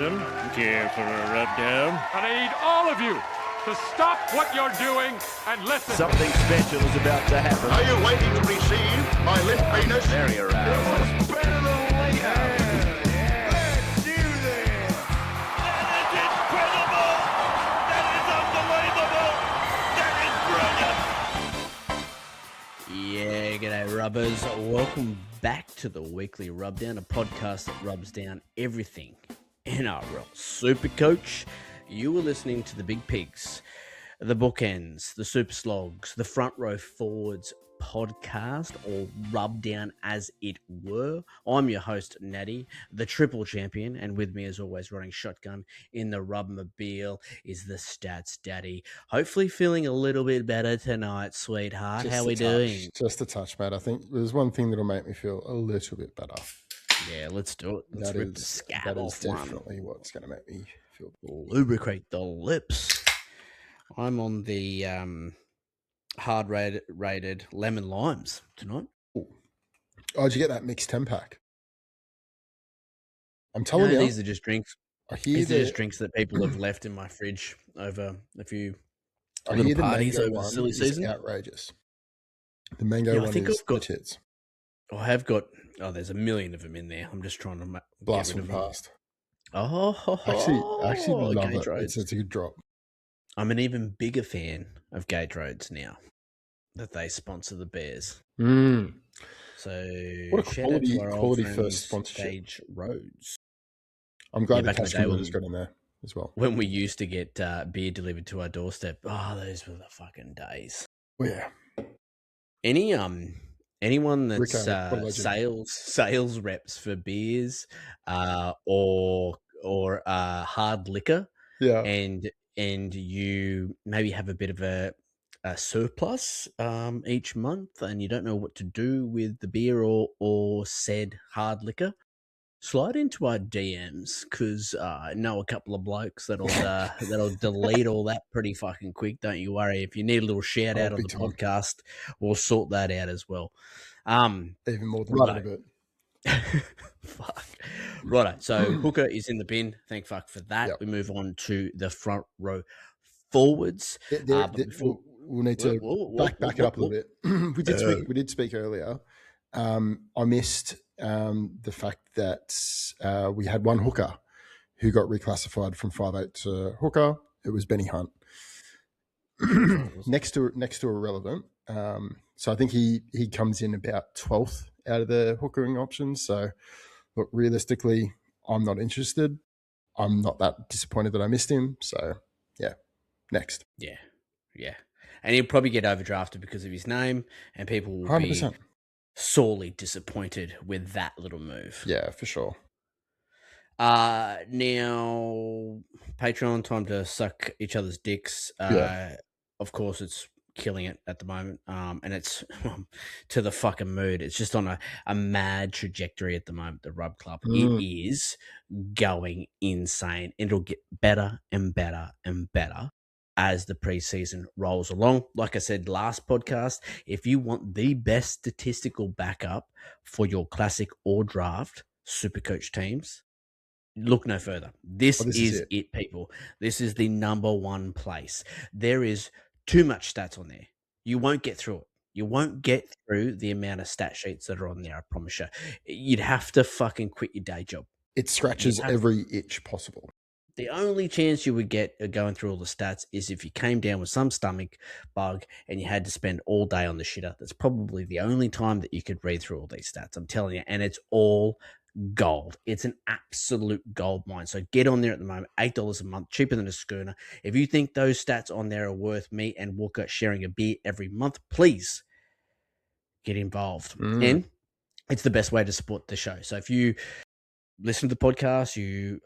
Listen, care for a rub down? And I need all of you to stop what you're doing and listen. Something special is about to happen. Are you waiting to receive my limp penis? Very aroused. Better than later. Let's do this. That is incredible. That is unbelievable. That is brilliant. Yeah, g'day rubbers. Welcome back to the weekly Rub Down, a podcast that rubs down everything NRL Supercoach. You were listening to the Big Pigs, the Bookends, the Super Slogs, the Front Row Forwards podcast, or Rub Down as it were. I'm your host, Natty, the triple champion, and with me as always, running shotgun in the Rubmobile is the Stats Daddy. Hopefully feeling a little bit better tonight, sweetheart. How we doing? Just a touch, mate. I think there's one thing that'll make me feel a little bit better. Yeah, let's do it. Let's rip the scab that off is one. definitely what's going to make me feel. Lubricate the lips. I'm on the hard rated lemon limes tonight. Oh, did you get that mixed 10-pack? I'm telling you, these are just drinks. I hear These are just drinks that people have left in my fridge over a few I hear little the parties mango over the one silly is season. outrageous. The mango Yeah, I one think is I've got- the tits. I have got. Oh, there's a million of them in there. I'm just trying to Blast get rid them of them. fast. Oh, Actually love Gage it. Roads. It's a good drop. I'm an even bigger fan of Gage Roads now that they sponsor the Bears. Mm. So What a shout out to our old quality friends, first sponsorship. Gage Roads. I'm glad back the in the cash day converter's when- got in there as well. When we used to get beer delivered to our doorstep, those were the fucking days. Oh, yeah. Anyone that's Rico, what a legend. sales reps for beers or hard liquor, Yeah. and you maybe have a bit of a surplus each month, and you don't know what to do with the beer or said hard liquor, slide into our DMs, because I know a couple of blokes that'll delete all that pretty fucking quick. Don't you worry. If you need a little shout out on big the time. podcast, we'll sort that out as well. Even more than Righto. a little bit. Fuck. Righto. So Hooker is in the bin. Thank fuck for that. Yep. We move on to the front row forwards. But before- We'll need to back it up a little bit. We did speak earlier. I missed the fact that we had one hooker who got reclassified from 5'8" to hooker. It was Benny Hunt. next to irrelevant. So I think he comes in about 12th out of the hookering options. So look, realistically, I'm not interested. I'm not that disappointed that I missed him. So yeah, next. Yeah. And he'll probably get overdrafted because of his name, and people will 100%. be sorely disappointed with that little move. Yeah, for sure. Now, Patreon, time to suck each other's dicks. Of course, it's killing it at the moment, and it's to the fucking mood. It's just on a mad trajectory at the moment, the Rub Club. It is going insane. It'll get better and better and better as the preseason rolls along. Like I said last podcast, if you want the best statistical backup for your classic or draft Supercoach teams, look no further. This is it, people. This is the number one place. There is too much stats on there. You won't get through it. You won't get through the amount of stat sheets that are on there, I promise you. You'd have to fucking quit your day job. It scratches every itch possible. The only chance you would get going through all the stats is if you came down with some stomach bug and you had to spend all day on the shitter. That's probably the only time that you could read through all these stats, I'm telling you. And it's all gold. It's an absolute gold mine. So get on there at the moment, $8 a month, cheaper than a schooner. If you think those stats on there are worth me and Walker sharing a beer every month, please get involved. And it's the best way to support the show. So if you listen to the podcast, you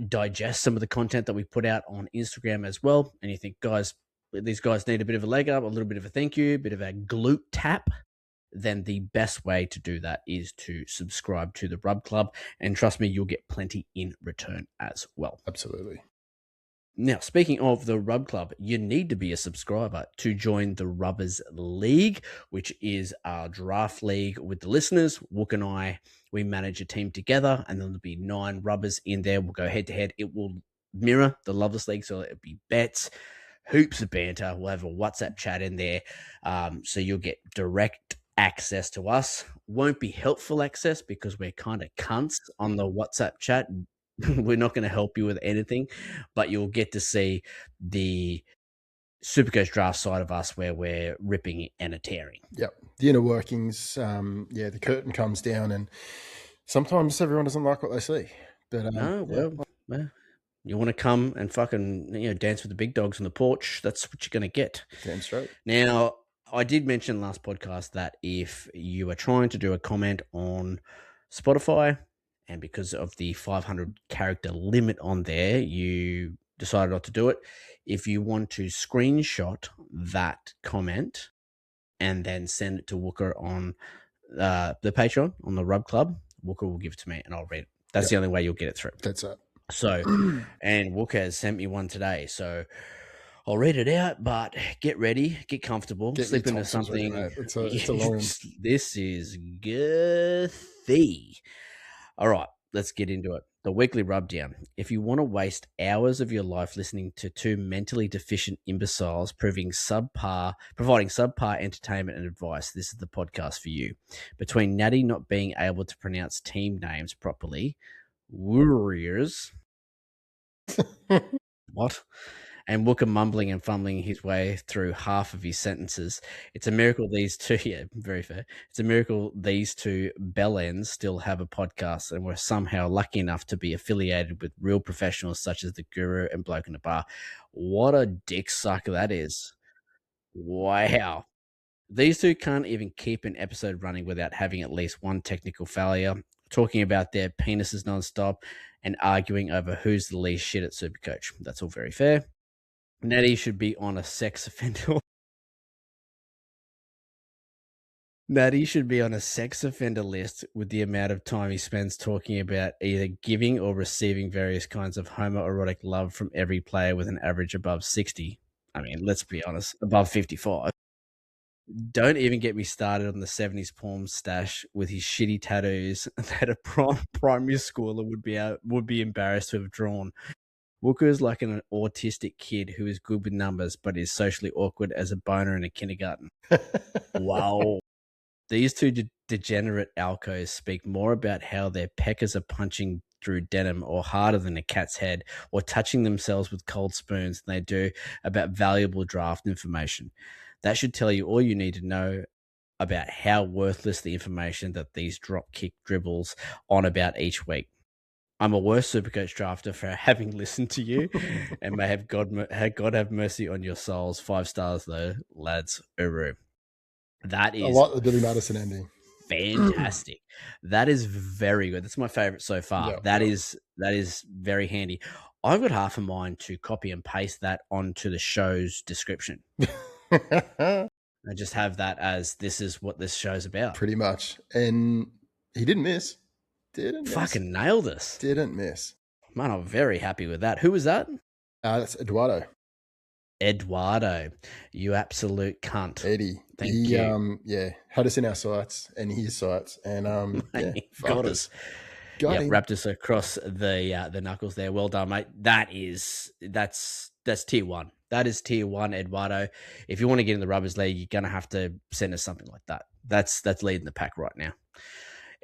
digest some of the content that we put out on Instagram as well, and you think, these guys need a bit of a leg up, a little bit of a thank you, a bit of a glute tap, then the best way to do that is to subscribe to the Rub Club, and trust me, you'll get plenty in return as well. Absolutely. Now, speaking of the Rub Club, you need to be a subscriber to join the Rubbers League, which is our draft league with the listeners. Wook and I, we manage a team together, and then there'll be 9 rubbers in there. We'll go head to head. It will mirror the Lovers League, so it'll be bets, hoops of banter. We'll have a WhatsApp chat in there, so you'll get direct access to us. Won't be helpful access because we're kind of cunts on the WhatsApp chat. We're not going to help you with anything, but you'll get to see the Supercoach draft side of us where we're ripping and a tearing. Yep. The inner workings. The curtain comes down, and sometimes everyone doesn't like what they see. But well, you want to come and fucking dance with the big dogs on the porch, that's what you're going to get. Damn straight. Now, I did mention last podcast that if you are trying to do a comment on Spotify, and because of the 500 character limit on there, you decided not to do it. If you want to screenshot that comment and then send it to Wooker on the Patreon, on the Rub Club, Wooker will give it to me and I'll read it. That's the only way you'll get it through. That's it. So, and Wooker has sent me one today. So I'll read it out, but get ready, get comfortable, slip into something. Ready, it's a long one. This is girthy. All right, let's get into it. The weekly rub down. If you want to waste hours of your life listening to 2 mentally deficient imbeciles providing subpar entertainment and advice, this is the podcast for you. Between Natty not being able to pronounce team names properly, Warriors, what? And Wooker mumbling and fumbling his way through half of his sentences. It's a miracle these two, very fair. It's a miracle these 2 bellends still have a podcast and were somehow lucky enough to be affiliated with real professionals such as the Guru and Bloke in the Bar. What a dick sucker that is. Wow. These 2 can't even keep an episode running without having at least one technical failure, talking about their penises nonstop, and arguing over who's the least shit at Supercoach. That's all very fair. Natty should be on a sex offender. Natty should be on a sex offender list with the amount of time he spends talking about either giving or receiving various kinds of homoerotic love from every player with an average above 60. I mean, let's be honest, above 55. Don't even get me started on the 70s porn stash with his shitty tattoos that a primary schooler would be embarrassed to have drawn. Wooker is like an autistic kid who is good with numbers but is socially awkward as a boner in a kindergarten. Wow. These 2 degenerate alcos speak more about how their peckers are punching through denim or harder than a cat's head or touching themselves with cold spoons than they do about valuable draft information. That should tell you all you need to know about how worthless the information that these drop-kick dribbles on about each week. I'm a worse Supercoach drafter for having listened to you, and may have God have mercy on your souls. 5 stars though, lads. Uru. That is I like the Billy Madison ending. Fantastic. That is very good. That's my favorite so far. Yep, That is very handy. I've got half a mind to copy and paste that onto the show's description. I just have that as this is what this show's about. Pretty much. And he didn't miss. Fucking nailed us. Didn't miss. Man, I'm very happy with that. Who was that? That's Eduardo. Eduardo, you absolute cunt. Eddie. Thank you. Had us in our sights and his sights, and got us. Got him. Wrapped us across the knuckles there. Well done, mate. That's tier 1. That is tier 1, Eduardo. If you want to get in the Rubbers League, you're gonna have to send us something like that. That's leading the pack right now.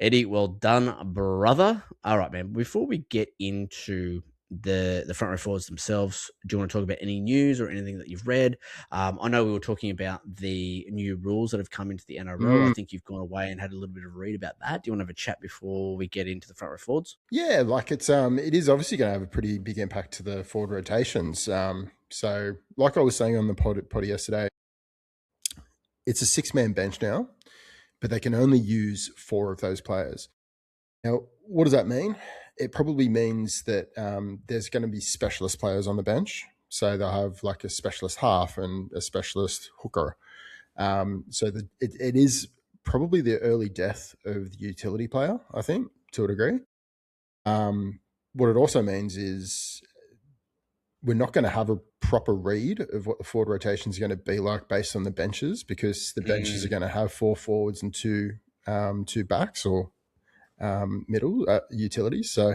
Eddie, well done, brother. All right, man. Before we get into the front row forwards themselves, do you want to talk about any news or anything that you've read? I know we were talking about the new rules that have come into the NRL. I think you've gone away and had a little bit of a read about that. Do you want to have a chat before we get into the front row forwards? Yeah, like it is obviously going to have a pretty big impact to the forward rotations. So like I was saying on the pod yesterday, it's a 6-man bench now, but they can only use 4 of those players. Now, what does that mean? It probably means that there's going to be specialist players on the bench. So they'll have like a specialist half and a specialist hooker. It is probably the early death of the utility player, I think, to a degree. What it also means is we're not going to have a proper read of what the forward rotations are going to be like based on the benches, because the benches are going to have 4 forwards and 2 backs or middle utilities. So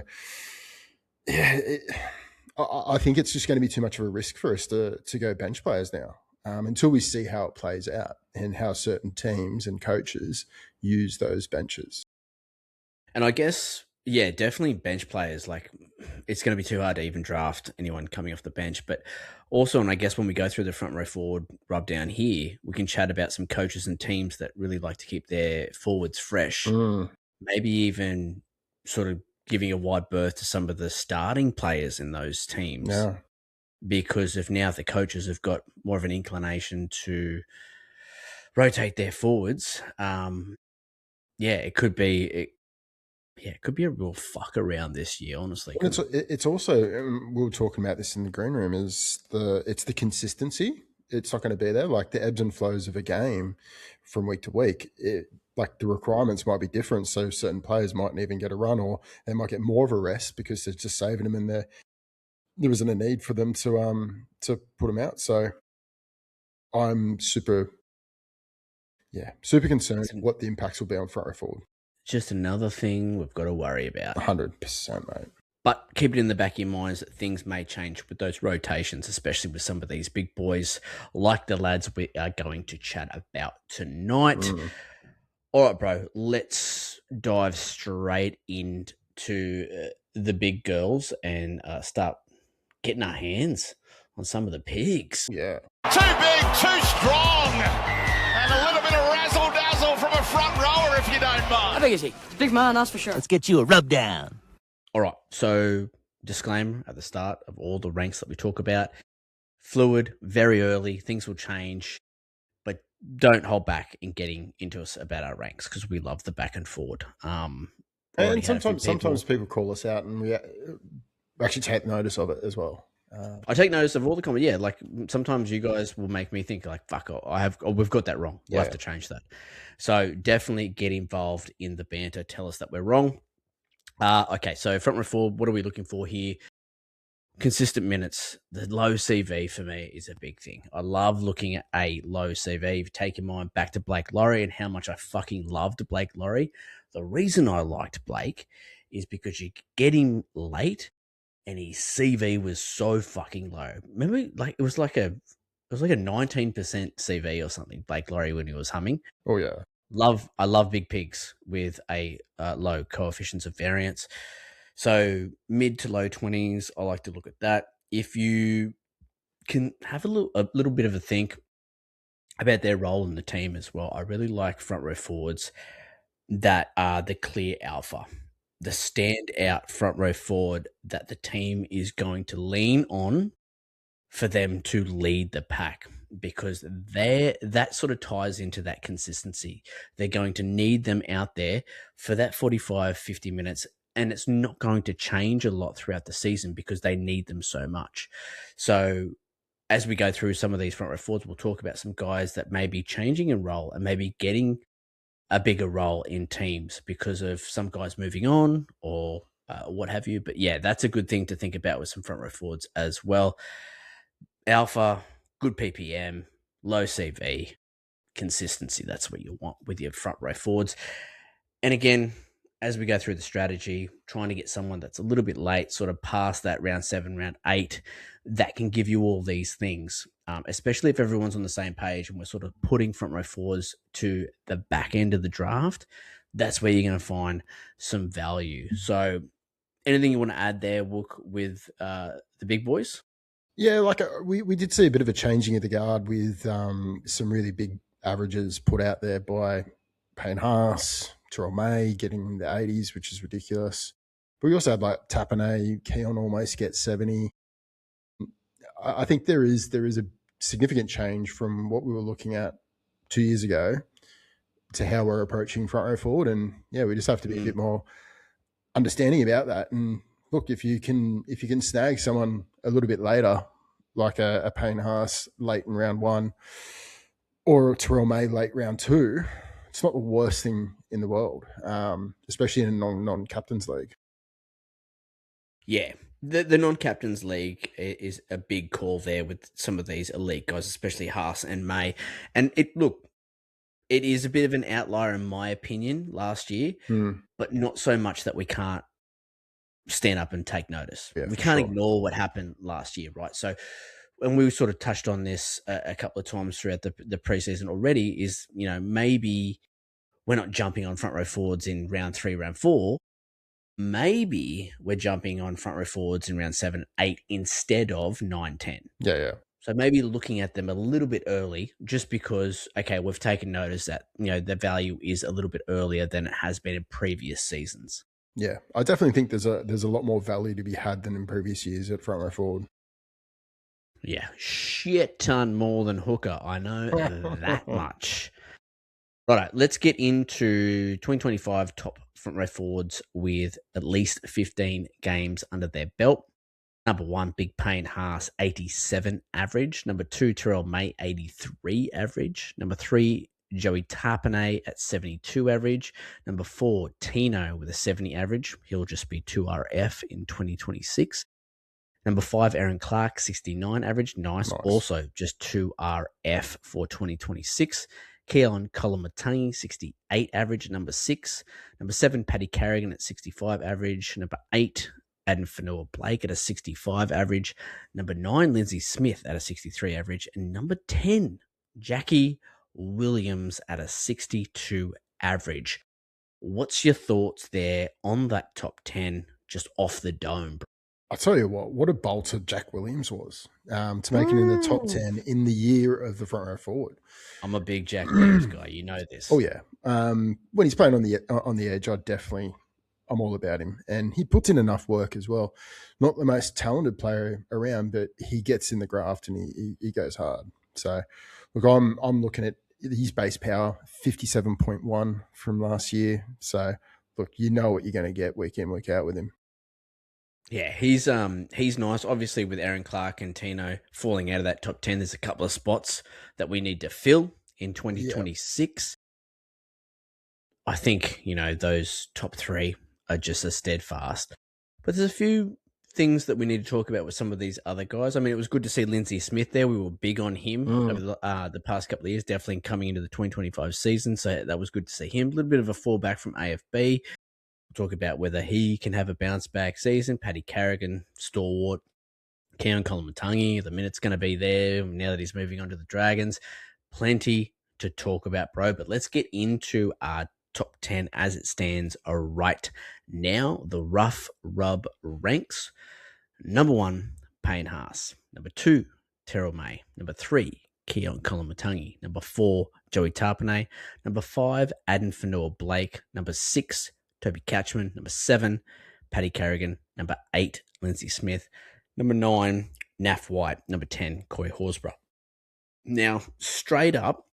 yeah, I think it's just going to be too much of a risk for us to go bench players now, until we see how it plays out and how certain teams and coaches use those benches. And I guess, yeah, definitely bench players. Like, it's going to be too hard to even draft anyone coming off the bench. But also, and I guess when we go through the front row forward rub down here, we can chat about some coaches and teams that really like to keep their forwards fresh. Maybe even sort of giving a wide berth to some of the starting players in those teams. Yeah. Because if now the coaches have got more of an inclination to rotate their forwards, it could be it could be a real fuck around this year, honestly. It's also, we were talking about this in the green room, it's the consistency. It's not going to be there. Like the ebbs and flows of a game from week to week, like the requirements might be different. So certain players mightn't even get a run, or they might get more of a rest because they're just saving them, and there isn't a need for them to put them out. So I'm super concerned what the impacts will be on front row forward. Just another thing we've got to worry about. 100%, mate. But keep it in the back of your minds that things may change with those rotations, especially with some of these big boys like the lads we are going to chat about tonight. All right, bro, let's dive straight into the big girls and start getting our hands on some of the pigs. Yeah. Too big, too strong, and a little bit of razzle-dazzle from a front rower, if you don't mind. How big is he? Big man, that's for sure. Let's get you a rub down. All right, so disclaimer at the start of all the ranks that we talk about. Fluid, very early, things will change, but don't hold back in getting into us about our ranks because we love the back and forward. And sometimes people call us out and we actually take notice of it as well. I take notice of all the comments. Yeah, like sometimes you guys will make me think like, fuck, we've got that wrong. We'll have to change that. So definitely get involved in the banter. Tell us that we're wrong. Okay, so front row forward, what are we looking for here? Consistent minutes. The low CV for me is a big thing. I love looking at a low CV. If you take your mind back to Blake Laurie and how much I fucking loved Blake Laurie, the reason I liked Blake is because you get him late and his CV was so fucking low. Remember, like it was like a 19% CV or something, Blake Laurie, when he was humming. Oh yeah. I love big pigs with a low coefficients of variance. So mid to low 20s, I like to look at that. If you can have a little bit of a think about their role in the team as well, I really like front row forwards that are the clear alpha, the standout front row forward that the team is going to lean on for them to lead the pack, because that sort of ties into that consistency. They're going to need them out there for that 45, 50 minutes, and it's not going to change a lot throughout the season because they need them so much. So as we go through some of these front row forwards, we'll talk about some guys that may be changing in role and maybe getting a bigger role in teams because of some guys moving on or what have you. But yeah, that's a good thing to think about with some front row forwards as well. Alpha, good PPM, low CV, consistency. That's what you want with your front row forwards. And again, as we go through the strategy, trying to get someone that's a little bit late, sort of past that round 7, round 8, that can give you all these things, especially if everyone's on the same page and we're sort of putting front row forwards to the back end of the draft. That's where you're going to find some value. So anything you want to add there, Wook, with the big boys? Yeah, like we did see a bit of a changing of the guard with some really big averages put out there by Payne Haas, Terrell May getting the 80s, which is ridiculous. But we also had like Tapane, Keon almost gets 70. I think there is a significant change from what we were looking at 2 years ago to how we're approaching front row forward. And yeah, we just have to be a bit more understanding about that. And look, if you can snag someone a little bit later, like a Payne Haas late in round 1 or a Terrell May late round 2, it's not the worst thing in the world, especially in a non-captain's league. Yeah, The non-captains league is a big call there with some of these elite guys, especially Haas and May. And it is a bit of an outlier in my opinion last year, but not so much that we can't stand up and take notice. Yeah, we for can't sure. ignore what happened last year, right? So, and we sort of touched on this a couple of times throughout the preseason already, is, maybe we're not jumping on front row forwards in round 3, round 4. Maybe we're jumping on front row forwards in round 7, 8 instead of 9, 10. Yeah. So maybe looking at them a little bit early, just because, okay, we've taken notice that, the value is a little bit earlier than it has been in previous seasons. Yeah, I definitely think there's a lot more value to be had than in previous years at front row forward. Yeah, shit ton more than hooker. I know that much. Right, let's get into 2025 top front row forwards with at least 15 games under their belt. Number 1, Big Payne Haas, 87 average. Number 2, Terrell May, 83 average. Number 3, Joey Tarpanay at 72 average. Number 4, Tino with a 70 average. He'll just be 2RF in 2026. Number 5, Aaron Clark, 69 average. Nice. Also just 2RF for 2026. Keon Kolomatangi, 68 average. Number 6. Number 7, Paddy Carrigan at 65 average. Number 8, Adam Fanua Blake at a 65 average. Number 9, Lindsay Smith at a 63 average. And number 10, Jackie Williams at a 62 average. What's your thoughts there on that top 10 just off the dome, bro? I'll tell you what a bolter Jack Williams was to make it in the top 10 in the year of the front row forward. I'm a big Jack Williams guy. You know this. Oh, yeah. When he's playing on the edge, I'm all about him. And he puts in enough work as well. Not the most talented player around, but he gets in the graft and he goes hard. So, look, I'm looking at his base power, 57.1 from last year. So, look, you know what you're going to get week in, week out with him. Yeah, he's nice. Obviously, with Aaron Clark and Tino falling out of that top 10, there's a couple of spots that we need to fill in 2026. Yeah. I think, those top 3 are just as steadfast. But there's a few things that we need to talk about with some of these other guys. I mean, it was good to see Lindsay Smith there. We were big on him over the past couple of years, definitely coming into the 2025 season. So that was good to see him. A little bit of a fallback from AFB. Talk about whether he can have a bounce back season. Paddy Carrigan, stalwart. Keon Kolomatangi, the minute's going to be there now that he's moving on to the Dragons. Plenty to talk about, bro. But let's get into our top 10 as it stands right now. The Rough Rub ranks. Number 1, Payne Haas. Number 2, Terrell May. Number 3, Keon Kolomatangi. Number 4, Joey Tarpanay. Number 5, Adam Fanua Blake. Number 6, Toby Catchman. Number 7, Paddy Carrigan. Number 8, Lindsay Smith. Number 9, Naf White. Number 10, Corey Horsburgh. Now, straight up,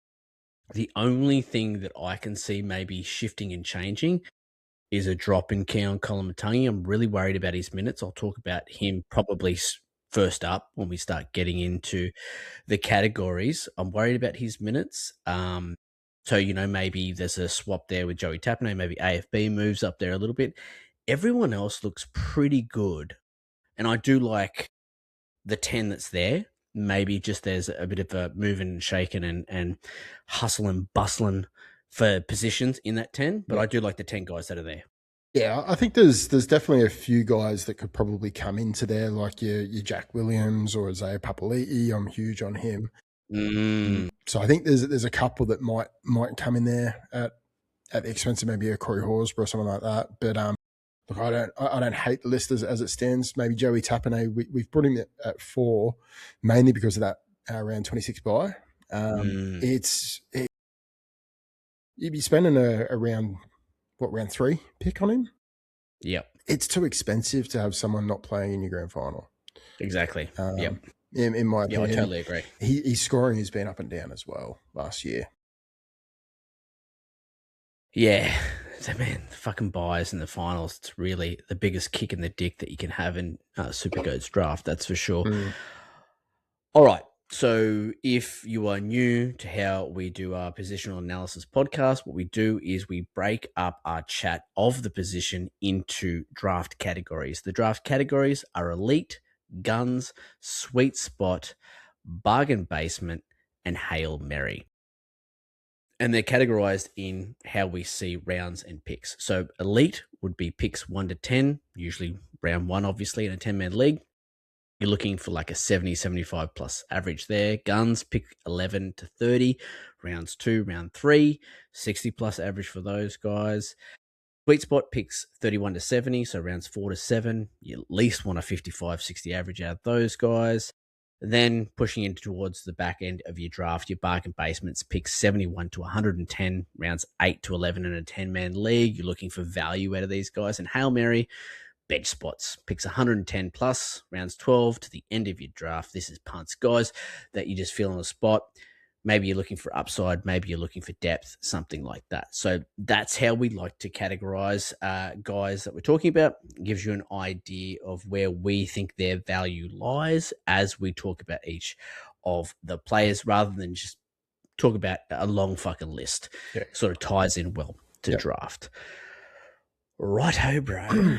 the only thing that I can see maybe shifting and changing is a drop in Keon Kolomatangi. I'm really worried about his minutes. I'll talk about him probably first up when we start getting into the categories. I'm worried about his minutes. So, maybe there's a swap there with Joey Tapney. Maybe AFB moves up there a little bit. Everyone else looks pretty good. And I do like the 10 that's there. Maybe just there's a bit of a moving and shaking and hustle and bustling for positions in that 10. But I do like the 10 guys that are there. Yeah, I think there's definitely a few guys that could probably come into there, like your Jack Williams or Isaiah Papali'i. I'm huge on him. So I think there's a couple that might come in there at the expense of maybe a Corey Horsburgh or something like that. But look, I don't hate the list as it stands. Maybe Joey Tappanay, we've put him at 4, mainly because of that round 26 bye. You'd be spending around round 3 pick on him. Yep, it's too expensive to have someone not playing in your grand final. Exactly. Yep. In my opinion, I totally agree. His scoring has been up and down as well last year. Yeah, so man, the fucking buys in the finals, it's really the biggest kick in the dick that you can have in Supercoach draft, that's for sure. All right, So if you are new to how we do our positional analysis podcast, what we do is we break up our chat of the position into draft categories. The draft categories are elite, guns, sweet spot, bargain basement, and Hail Mary. And they're categorized in how we see rounds and picks. So elite would be picks 1 to 10, usually round 1, obviously, in a 10-man league. You're looking for like a 70, 75 plus average there. Guns, pick 11 to 30. Rounds 2, round 3, 60 plus average for those guys. Sweet spot picks 31 to 70, so rounds 4 to 7. You at least want a 55, 60 average out of those guys. Then pushing in towards the back end of your draft, your bargain basements picks 71 to 110, rounds 8 to 11 in a 10-man league. You're looking for value out of these guys. And Hail Mary, bench spots, picks 110 plus, rounds 12 to the end of your draft. This is punts, guys, that you just feel on the spot. Maybe you're looking for upside, maybe you're looking for depth, something like that. So that's how we like to categorize guys that we're talking about. It gives you an idea of where we think their value lies as we talk about each of the players, rather than just talk about a long fucking list. Yeah. Sort of ties in well to draft. Righto, bro.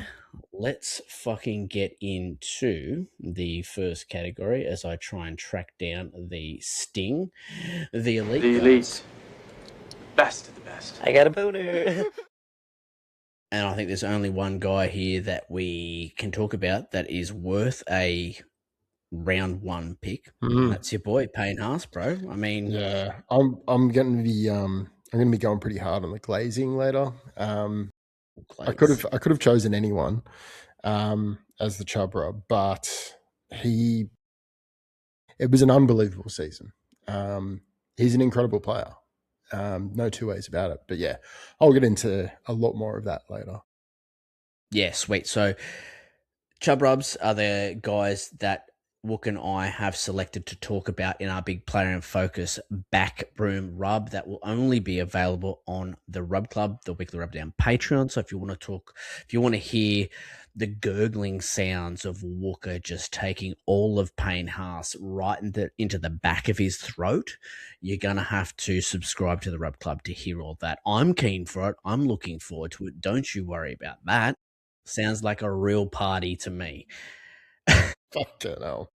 Let's fucking get into the first category as I try and track down the Sting, the elite. The elite. Best of the best. I got a boner. And I think there's only one guy here that we can talk about that is worth a round 1 pick. That's your boy Payne Haas, bro. I mean, Yeah, I'm going to be going pretty hard on the glazing later. I could have chosen anyone as the Chubb Rub, but it was an unbelievable season. He's an incredible player. No two ways about it. But yeah, I'll get into a lot more of that later. Yeah, sweet. So Chubb Rubs are the guys that Wook and I have selected to talk about in our big player in focus back broom rub that will only be available on the Rub Club, the Weekly Rub Down Patreon. So if you want to hear the gurgling sounds of Wooker just taking all of Payne Haas right into the back of his throat, you're going to have to subscribe to the Rub Club to hear all that. I'm keen for it. I'm looking forward to it. Don't you worry about that. Sounds like a real party to me. Fuck Terrell.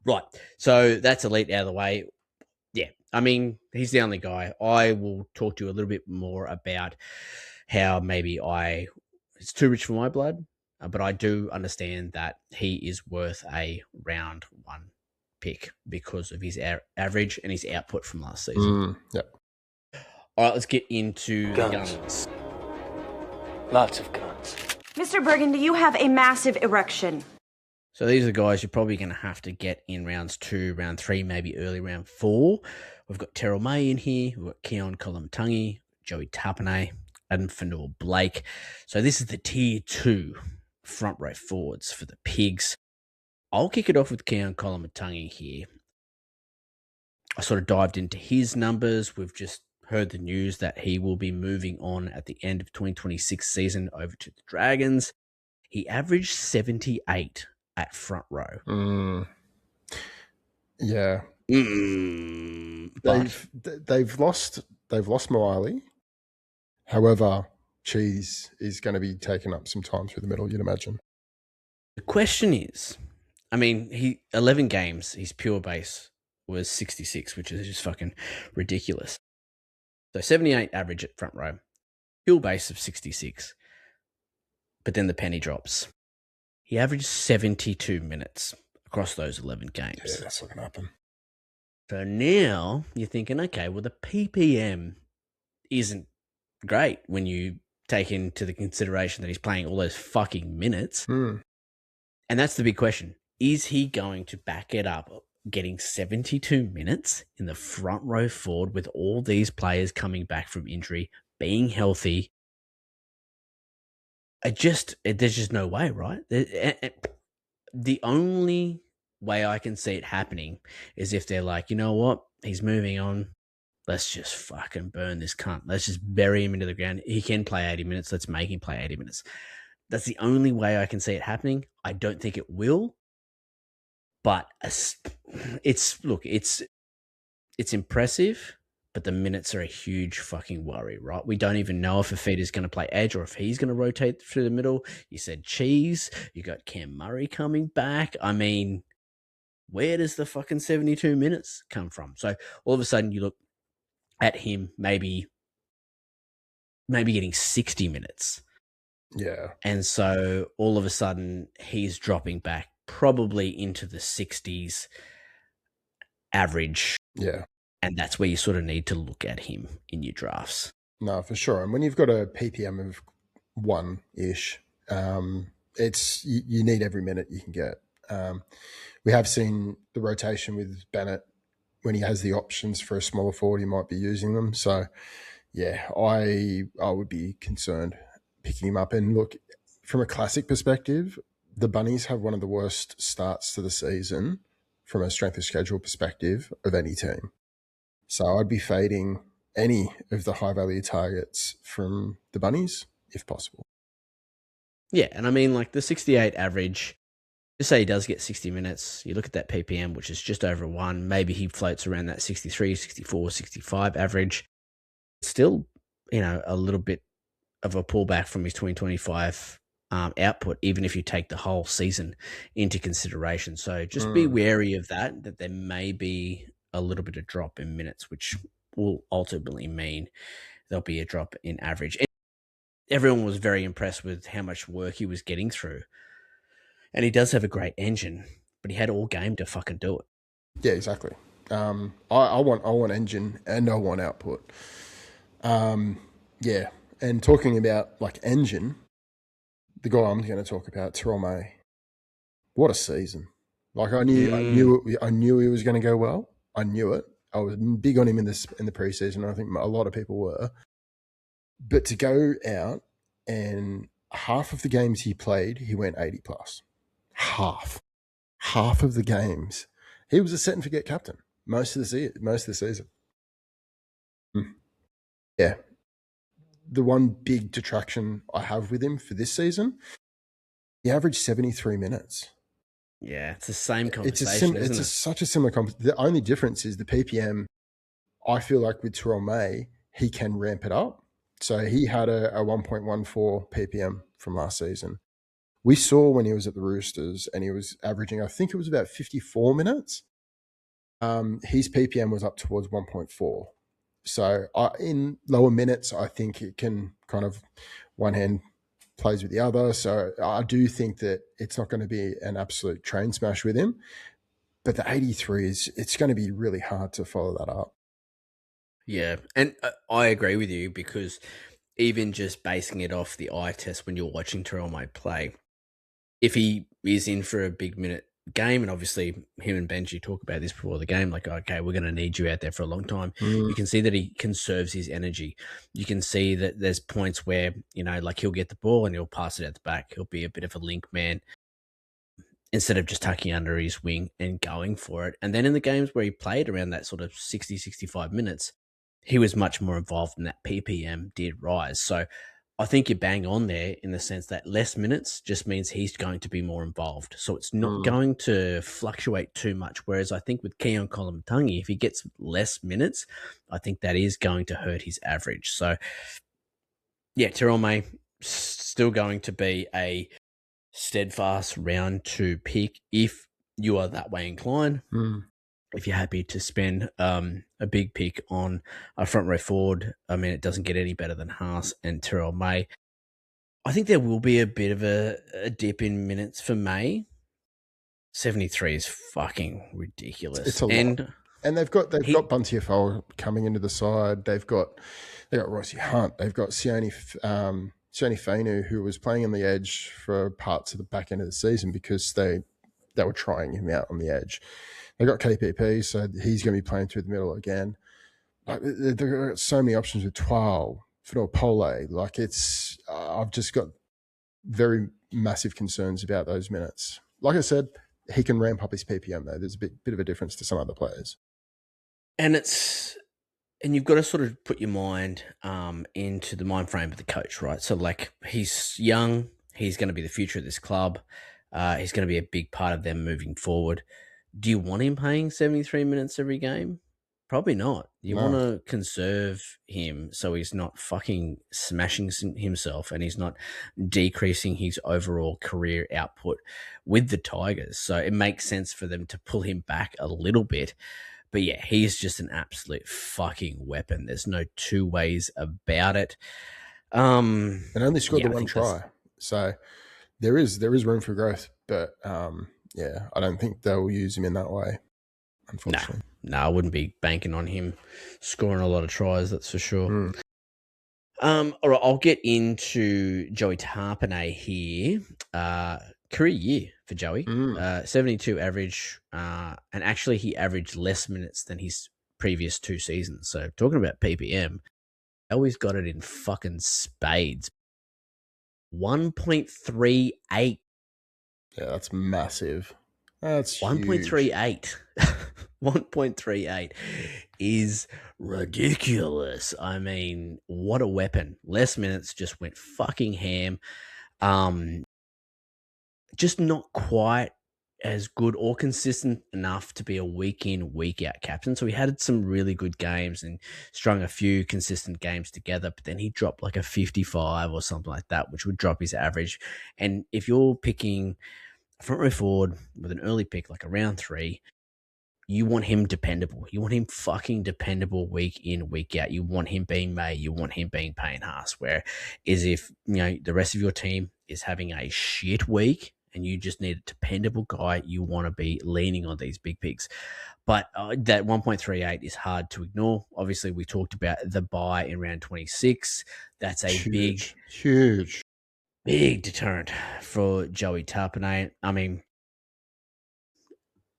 Right. So that's elite out of the way. Yeah. I mean, he's the only guy. I will talk to you a little bit more about how maybe it's too rich for my blood, but I do understand that he is worth a round 1 pick because of his average and his output from last season. Yep. All right, let's get into guns. Lots of guns. Mr. Burgundy, you have a massive erection. So these are guys you're probably going to have to get in rounds 2, round 3, maybe early round 4. We've got Terrell May in here. We've got Keon Kolomatangi, Joey Tapane, Adam Fanua Blake. So this is the tier 2 front row forwards for the Pigs. I'll kick it off with Keon Kolomatangi here. I sort of dived into his numbers. We've just heard the news that he will be moving on at the end of 2026 season over to the Dragons. He averaged 78 at front row. Yeah. They've lost Moali. However, Cheese is going to be taking up some time through the middle, you'd imagine. The question is, I mean, 11 games, his pure base was 66, which is just fucking ridiculous. So 78 average at front row, pure base of 66. But then the penny drops. He averaged 72 minutes across those 11 games. Yeah, that's not going to happen. So now you're thinking, okay, well, the PPM isn't great when you take into the consideration that he's playing all those fucking minutes. And that's the big question. Is he going to back it up, getting 72 minutes in the front row forward with all these players coming back from injury, being healthy? There's just no way, right? The only way I can see it happening is if they're like, you know what, he's moving on. Let's just fucking burn this cunt. Let's just bury him into the ground. He can play 80 minutes. Let's make him play 80 minutes. That's the only way I can see it happening. I don't think it will. But it's impressive, but the minutes are a huge fucking worry, right? We don't even know if Fafita's going to play edge or if he's going to rotate through the middle. You said Cheese. You got Cam Murray coming back. I mean, where does the fucking 72 minutes come from? So all of a sudden you look at him maybe getting 60 minutes. Yeah. And so all of a sudden he's dropping back probably into the 60s average. Yeah. And that's where you sort of need to look at him in your drafts. No, for sure. And when you've got a PPM of 1-ish, it's you need every minute you can get. We have seen the rotation with Bennett when he has the options for a smaller forward, he might be using them. So, yeah, I would be concerned picking him up. And look, from a classic perspective, the Bunnies have one of the worst starts to the season from a strength of schedule perspective of any team. So I'd be fading any of the high-value targets from the Bunnies if possible. Yeah, and I mean, like the 68 average, just say he does get 60 minutes, you look at that PPM, which is just over 1, maybe he floats around that 63, 64, 65 average. Still, a little bit of a pullback from his 2025 output, even if you take the whole season into consideration. So just be wary of that there may be a little bit of drop in minutes, which will ultimately mean there'll be a drop in average. And everyone was very impressed with how much work he was getting through. And he does have a great engine, but he had all game to fucking do it. Yeah, exactly. I want engine and I want output. Yeah. And talking about like engine, the guy I'm going to talk about, Terrell May. What a season! Like I knew he was going to go well. I knew it. I was big on him in the preseason. I think a lot of people were. But to go out and half of the games he played, he went 80 plus. Half of the games, he was a set and forget captain most of the season. Yeah. The one big detraction I have with him for this season, he averaged 73 minutes. Yeah, it's the same conversation, isn't it? Such a similar conversation. The only difference is the PPM. I feel like with Terrell May, he can ramp it up. So he had a 1.14 PPM from last season. We saw when he was at the Roosters and he was averaging, I think it was about 54 minutes. His PPM was up towards 1.4. So in lower minutes, I think it can kind of one hand plays with the other. So I do think that it's not going to be an absolute train smash with him. But the 83 it's going to be really hard to follow that up. Yeah, and I agree with you because even just basing it off the eye test when you're watching Terrell May play, if he is in for a big minute game, and obviously him and Benji talk about this before the game, like, okay, we're going to need you out there for a long time. You can see that he conserves his energy. You can see that there's points where, like he'll get the ball and he'll pass it out the back. He'll be a bit of a link man instead of just tucking under his wing and going for it. And then in the games where he played around that sort of 60, 65 minutes, he was much more involved and that PPM did rise. So I think you're bang on there in the sense that less minutes just means he's going to be more involved. So it's not going to fluctuate too much. Whereas I think with Keon Kolomatangi, if he gets less minutes, I think that is going to hurt his average. So yeah, Terrell May still going to be a steadfast round 2 pick if you are that way inclined. If you're happy to spend a big pick on a front row forward, I mean, it doesn't get any better than Haas and Terrell May. I think there will be a bit of a dip in minutes for May. 73 is fucking ridiculous. It's a lot. And they've got Bunty Afol coming into the side. They've got Rossi Hunt. They've got Sione Fainu, who was playing on the edge for parts of the back end of the season because they were trying him out on the edge. They got KPP, so he's going to be playing through the middle again. Like, they've got so many options with 12, Fidel Pole. Like I've just got very massive concerns about those minutes. Like I said, he can ramp up his PPM though. There's a bit of a difference to some other players. And you've got to sort of put your mind into the mind frame of the coach, right? So like he's young, he's going to be the future of this club. He's going to be a big part of them moving forward. do you want him playing 73 minutes every game? Probably not. You want to conserve him so he's not fucking smashing himself and he's not decreasing his overall career output with the Tigers. So it makes sense for them to pull him back a little bit. But yeah, he's just an absolute fucking weapon. There's no two ways about it. And only scored the one try. So there is room for growth. But yeah, I don't think they'll use him in that way, unfortunately. No, I wouldn't be banking on him scoring a lot of tries, that's for sure. All right, I'll get into Joey Tarpanay here. Career year for Joey. 72 average, and actually he averaged less minutes than his previous 2 seasons. So talking about PPM, Joey's got it in fucking spades. 1.38. Yeah, that's massive. That's 1.38. 1.38 is ridiculous. I mean, what a weapon. Less minutes, just went fucking ham. Just not quite as good or consistent enough to be a week in, week out captain. So he had some really good games and strung a few consistent games together, but then he dropped like a 55 or something like that, which would drop his average. And if you're picking front row forward with an early pick, like a round 3, you want him dependable. You want him fucking dependable week in, week out. You want him being May. You want him being Payne Haas. Where is if the rest of your team is having a shit week and you just need a dependable guy, you want to be leaning on these big picks. But that 1.38 is hard to ignore. Obviously, we talked about the buy in round 26. That's a huge deterrent for Joey Tarpanay. I mean,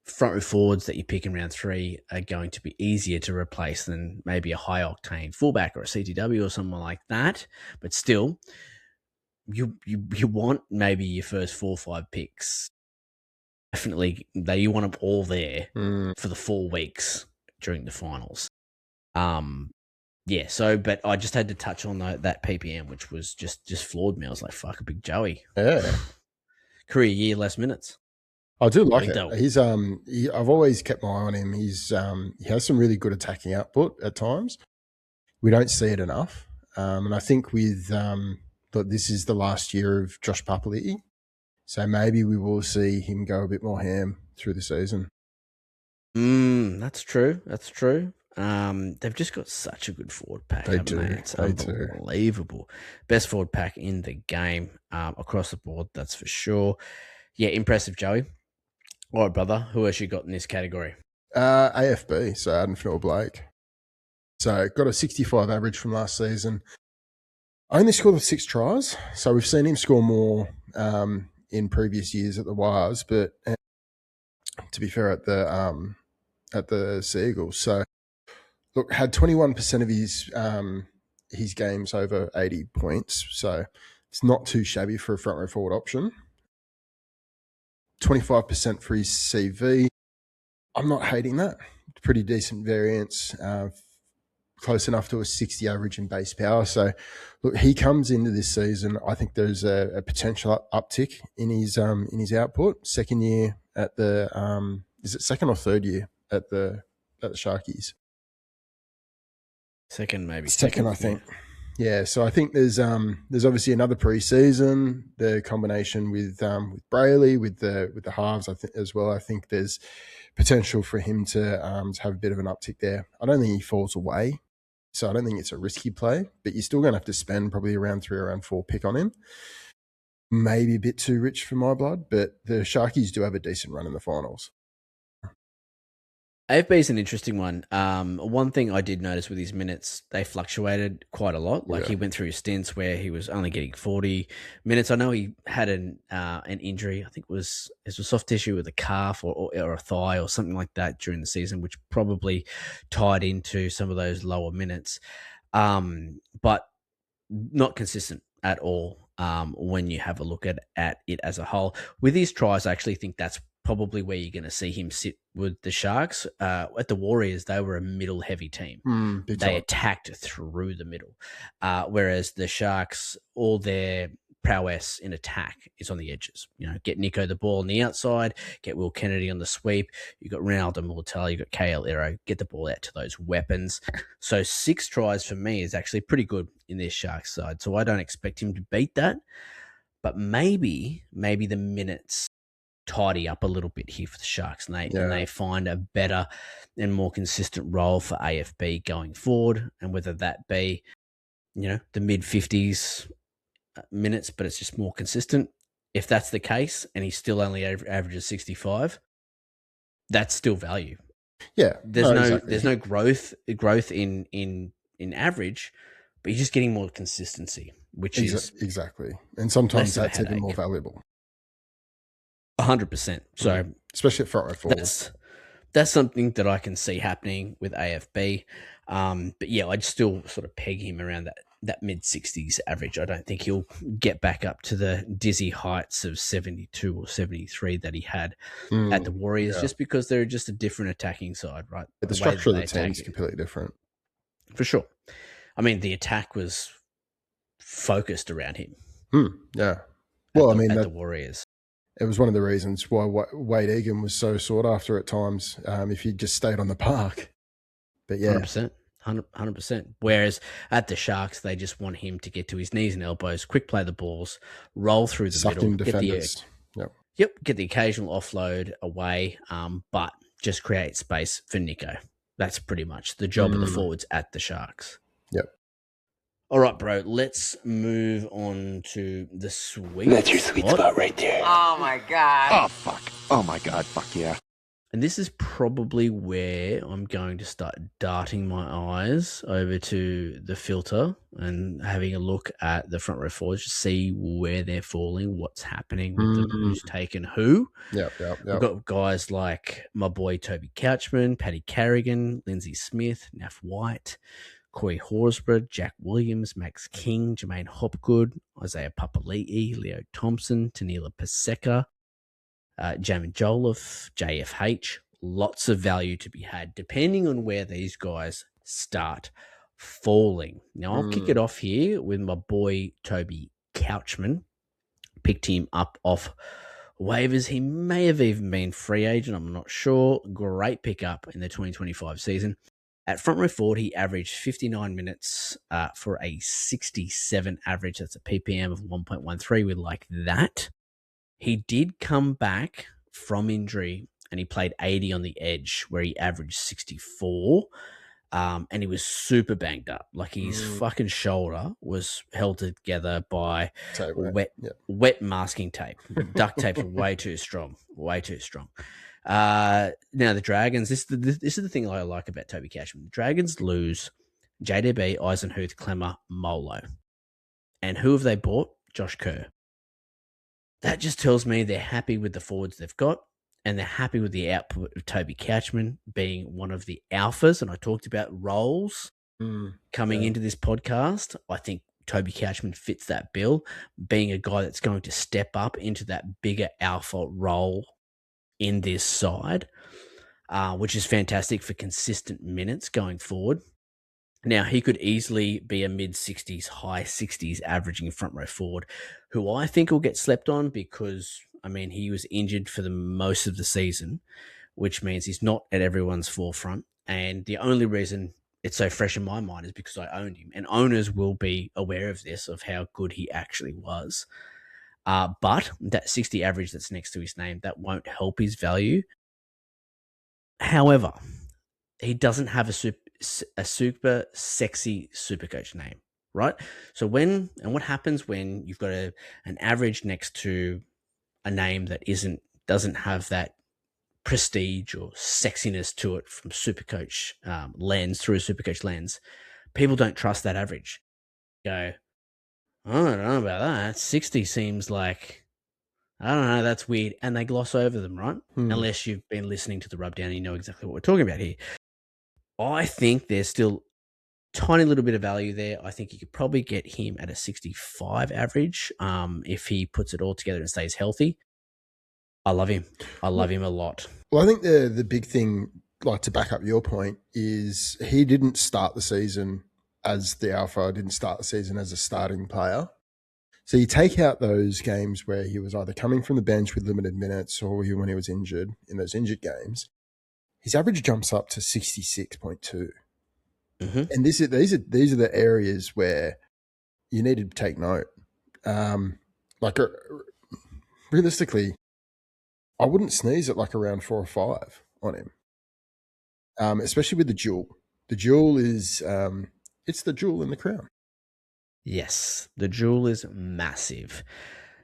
front row forwards that you pick in round 3 are going to be easier to replace than maybe a high octane fullback or a CTW or someone like that. But still, you want maybe your first 4 or 5 picks. Definitely, you want them all there for the 4 weeks during the finals. Yeah. So, but I just had to touch on that PPM, which was just floored me. I was like, "Fuck, a big Joey." Yeah. Career year, less minutes. I do like it. He's I've always kept my eye on him. He's he has some really good attacking output at times. We don't see it enough, and I think with but this is the last year of Josh Papali'i, so maybe we will see him go a bit more ham through the season. That's true. That's true. They've just got such a good forward pack. They do. It's unbelievable. Best forward pack in the game across the board. That's for sure. Yeah, impressive, Joey. All right, brother. Who else you got in this category? AFB, so Adam Finnell-Blake. So got a 65 average from last season. Only scored 6 tries, so we've seen him score more in previous years at the Wires, but to be fair, at the Seagulls. So look, had 21% of his games over 80 points, so it's not too shabby for a front row forward option. 25% for his CV. I'm not hating that. Pretty decent variance. Close enough to a 60 average in base power. So, look, he comes into this season. I think there's a potential uptick in his output. Second year at the is it second or third year at the Sharkies? Second, maybe. Second, I think. Yeah, so I think there's obviously another preseason. The combination with Brayley with the halves, I think as well. I think there's potential for him to have a bit of an uptick there. I don't think he falls away, so I don't think it's a risky play. But you're still going to have to spend probably around 3 or around 4 pick on him. Maybe a bit too rich for my blood, but the Sharkies do have a decent run in the finals. AFB is an interesting one. One thing I did notice with his minutes, they fluctuated quite a lot. Like he went through stints where he was only getting 40 minutes. I know he had an injury. I think it was soft tissue with a calf or a thigh or something like that during the season, which probably tied into some of those lower minutes. But not consistent at all when you have a look at it as a whole. With his tries, I actually think that's probably where you're going to see him sit with the Sharks. At the Warriors, they were a middle-heavy team. They attacked through the middle. Whereas the Sharks, all their prowess in attack is on the edges. Get Nico the ball on the outside, get Will Kennedy on the sweep. You've got Ronaldo Mortal, you've got KL Ero, get the ball out to those weapons. So 6 tries for me is actually pretty good in this Sharks side. So I don't expect him to beat that, but maybe the minutes tidy up a little bit here for the Sharks, and they find a better and more consistent role for AFB going forward, and whether that be, the mid-50s minutes, but it's just more consistent. If that's the case, and he still only averages 65, that's still value. Yeah, there's no growth in average, but you're just getting more consistency, which is exactly, and sometimes that's even more valuable. 100%. So especially at front row forward. That's something that I can see happening with AFB. But yeah, I'd still sort of peg him around that mid-60s average. I don't think he'll get back up to the dizzy heights of 72 or 73 that he had at the Warriors, just because they're just a different attacking side, right? But the structure of the team is completely different. For sure. I mean, the attack was focused around him. Yeah. Well, at the Warriors. It was one of the reasons why Wade Egan was so sought after at times, if he just stayed on the park. But yeah. 100%. Whereas at the Sharks, they just want him to get to his knees and elbows, quick play the balls, roll through the middle. Get the occasional offload away, but just create space for Nico. That's pretty much the job of the forwards at the Sharks. Yep. All right, bro, let's move on to the sweet That's your sweet spot right there. Oh my God. Oh, fuck. Oh, my God. Fuck yeah. And this is probably where I'm going to start darting my eyes over to the filter and having a look at the front row forwards to see where they're falling, what's happening with them, who's taken who. Yep. We've got guys like my boy Toby Couchman, Paddy Carrigan, Lindsay Smith, Naff White, Corey Horsburgh, Jack Williams, Max King, Jermaine Hopgood, Isaiah Papali'i, Leo Thompson, Tanila Paseka, Jamin Jolliffe, JFH. Lots of value to be had depending on where these guys start falling. Now, I'll kick it off here with my boy Toby Couchman. Picked him up off waivers. He may have even been free agent. I'm not sure. Great pickup in the 2025 season. At front row forward, he averaged 59 minutes for a 67 average. That's a PPM of 1.13. We like that. He did come back from injury and he played 80 on the edge where he averaged 64. And he was super banged up. Like his fucking shoulder was held together by wet masking tape. Duct tape's way too strong. Now the Dragons, this is the thing I like about Toby Cashman. The Dragons lose JDB, Eisenhuth, Clemmer, Molo. And who have they bought? Josh Kerr. That just tells me they're happy with the forwards they've got, and they're happy with the output of Toby Couchman being one of the alphas. And I talked about roles coming into this podcast. I think Toby Couchman fits that bill, being a guy that's going to step up into that bigger alpha role in this side, which is fantastic for consistent minutes going forward. Now, he could easily be a mid-60s, high 60s averaging front row forward, who I think will get slept on because, I mean, he was injured for the most of the season, which means he's not at everyone's forefront. And the only reason it's so fresh in my mind is because I owned him. And owners will be aware of this, of how good he actually was. But that 60 average that's next to his name, that won't help his value. However, he doesn't have a super sexy Supercoach name, right? So what happens when you've got an average next to a name that doesn't have that prestige or sexiness to it from Supercoach lens, through a Supercoach lens? People don't trust that average. Go, I don't know about that. 60 seems like, I don't know, that's weird. And they gloss over them, right? Unless you've been listening to the Rub Down and you know exactly what we're talking about here. I think there's still a tiny little bit of value there. I think you could probably get him at a 65 average if he puts it all together and stays healthy. I love him. I love him a lot. Well, I think the big thing, like to back up your point, is he didn't start the season as the alpha, didn't start the season as a starting player. So you take out those games where he was either coming from the bench with limited minutes or when he was injured in those injured games, his average jumps up to 66.2. Mm-hmm. And these are the areas where you need to take note. Realistically, I wouldn't sneeze at like around 4 or 5 on him, especially with the jewel. The jewel is it's the jewel in the crown. Yes, the jewel is massive.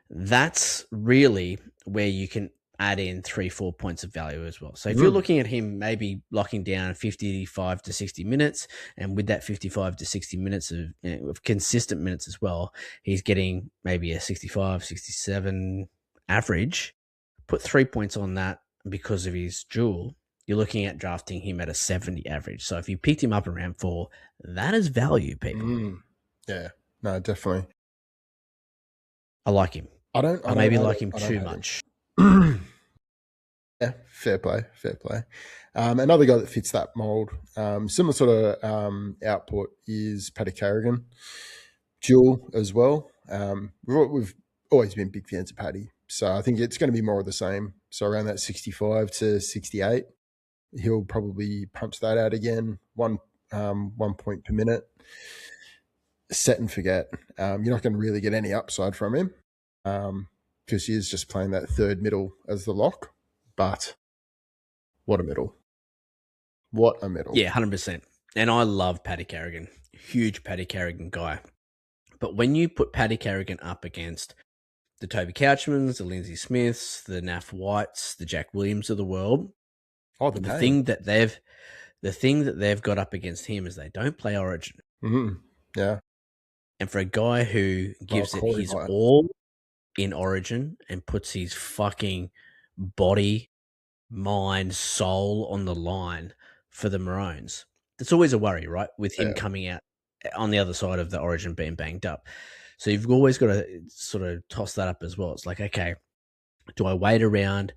That's really where you can add in 3-4 points of value as well. So if you're looking at him maybe locking down 55 to 60 minutes, and with that 55 to 60 minutes of consistent minutes as well, he's getting maybe a 65, 67 average, put 3 points on that because of his jewel, you're looking at drafting him at a 70 average. So if you picked him up around 4, that is value, people. Yeah, no, definitely. I like him. I maybe like him too much. Yeah, fair play. Another guy that fits that mold, similar sort of output is Paddy Carrigan, dual as well. We've always been big fans of Paddy, so I think it's going to be more of the same. So around that 65 to 68, he'll probably punch that out again, 1 point per minute. Set and forget. You're not going to really get any upside from him because he is just playing that third middle as the lock. But what a middle. What a middle. Yeah, 100%. And I love Paddy Carrigan. Huge Paddy Carrigan guy. But when you put Paddy Carrigan up against the Toby Couchmans, the Lindsay Smiths, the Naf Whites, the Jack Williams of the world, the thing that they've got up against him is they don't play Origin. Mm-hmm. Yeah. And for a guy who gives it his all in Origin and puts his fucking body, mind, soul on the line for the Maroons, it's always a worry, right? With him coming out on the other side of the Origin being banged up. So you've always got to sort of toss that up as well. It's like, okay, do I wait around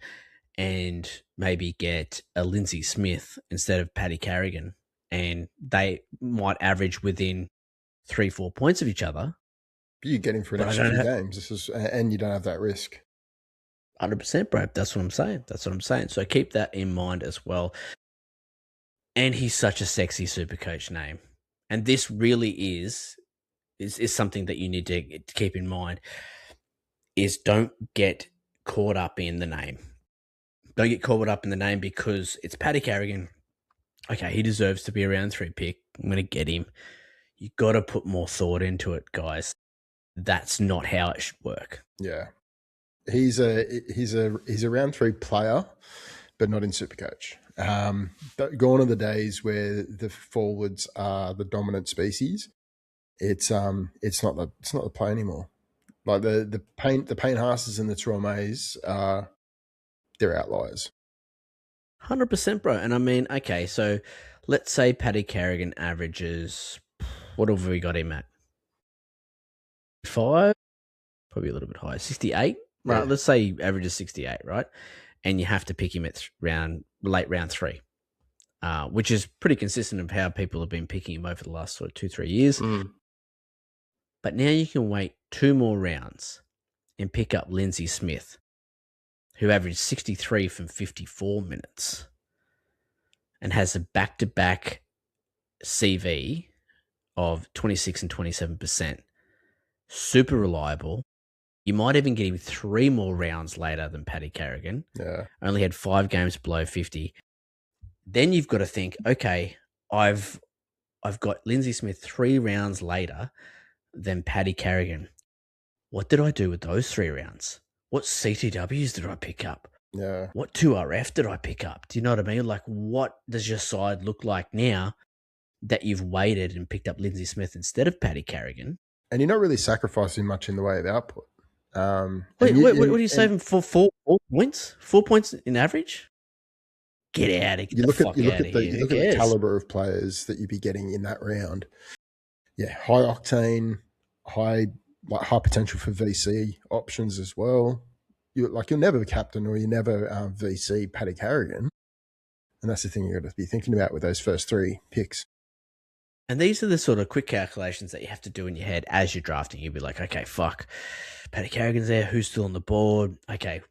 and maybe get a Lindsay Smith instead of Paddy Carrigan? And they might average within 3-4 points of each other. You get him for an extra few games. And you don't have that risk. 100%, bro. That's what I'm saying. So keep that in mind as well. And he's such a sexy super coach name. And this really is something that you need to keep in mind is don't get caught up in the name. Don't get caught up in the name because it's Paddy Carrigan. Okay, he deserves to be a round 3 pick. I'm going to get him. You got to put more thought into it, guys. That's not how it should work. Yeah. He's a round 3 player, but not in Supercoach. Gone are the days where the forwards are the dominant species. It's not the play anymore. Like the Payne Haases and the Terrell Mays they're outliers. 100%, bro. And I mean, okay, so let's say Paddy Carrigan averages, what have we got him at? 5, probably a little bit higher, 68. Right, let's say he averages 68, right? And you have to pick him at late round 3, which is pretty consistent of how people have been picking him over the last sort of 2-3 years. But now you can wait 2 more rounds and pick up Lindsay Smith, who averaged 63 from 54 minutes and has a back-to-back CV of 26 and 27%. Super reliable. You might even get him 3 more rounds later than Paddy Carrigan. Yeah. Only had 5 games below 50. Then you've got to think, okay, I've got Lindsay Smith 3 rounds later than Paddy Carrigan. What did I do with those 3 rounds? What CTWs did I pick up? Yeah. What 2RF did I pick up? Do you know what I mean? Like, what does your side look like now that you've waited and picked up Lindsay Smith instead of Paddy Carrigan? And you're not really sacrificing much in the way of output. What are you saving for 4 points? 4 points in average? Get out of here. You look at the caliber of players that you'd be getting in that round. Yeah, high octane, high potential for VC options as well. You'll never captain or you never VC Paddy Carrigan. And that's the thing you've got to be thinking about with those first 3 picks. And these are the sort of quick calculations that you have to do in your head as you're drafting. You'll be like, okay, fuck, Paddy Carrigan's there. Who's still on the board? Okay,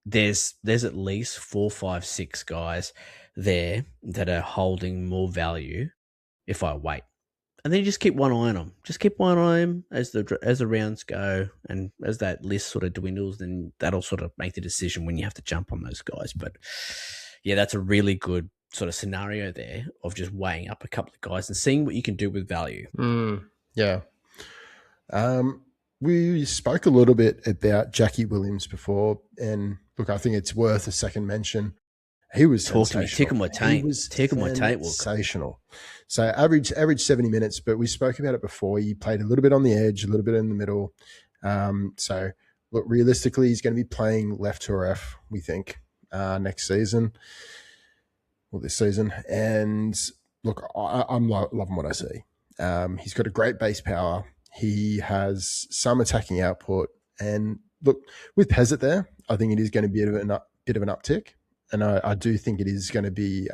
there's at least 4, 5, 6 guys there that are holding more value if I wait. And then you just keep one eye on them. Just keep one eye on them as the rounds go, and as that list sort of dwindles, then that'll sort of make the decision when you have to jump on those guys. But yeah, that's a really good sort of scenario there of just weighing up a couple of guys and seeing what you can do with value. Yeah. We spoke a little bit about Jackie Williams before, and look, I think it's worth a second mention. He was Talk to me, tickle my taint. He was tickle my taint. Sensational. So average 70 minutes, but we spoke about it before. He played a little bit on the edge, a little bit in the middle. So look, realistically, he's going to be playing left to RF, we think, next season or this season. And look, I'm loving what I see. He's got a great base power. He has some attacking output. And look, with Pezzett there, I think it is going to be a bit of an uptick. And I do think it is going to be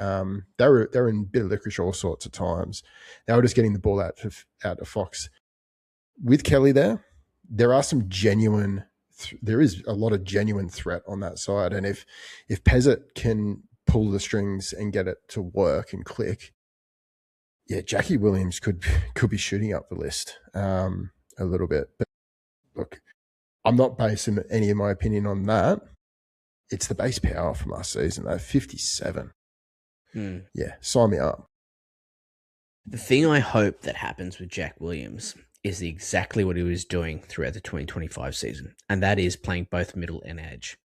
they're in bit of licorice all sorts of times. They were just getting the ball out to Fox. With Kelly there are some genuine there is a lot of genuine threat on that side. And if Pezzett can pull the strings and get it to work and click, yeah, Jackie Williams could be shooting up the list a little bit. But look, I'm not basing any of my opinion on that. It's the base power from last season, though. 57. Yeah, sign me up. The thing I hope that happens with Jack Williams is exactly what he was doing throughout the 2025 season, and that is playing both middle and edge.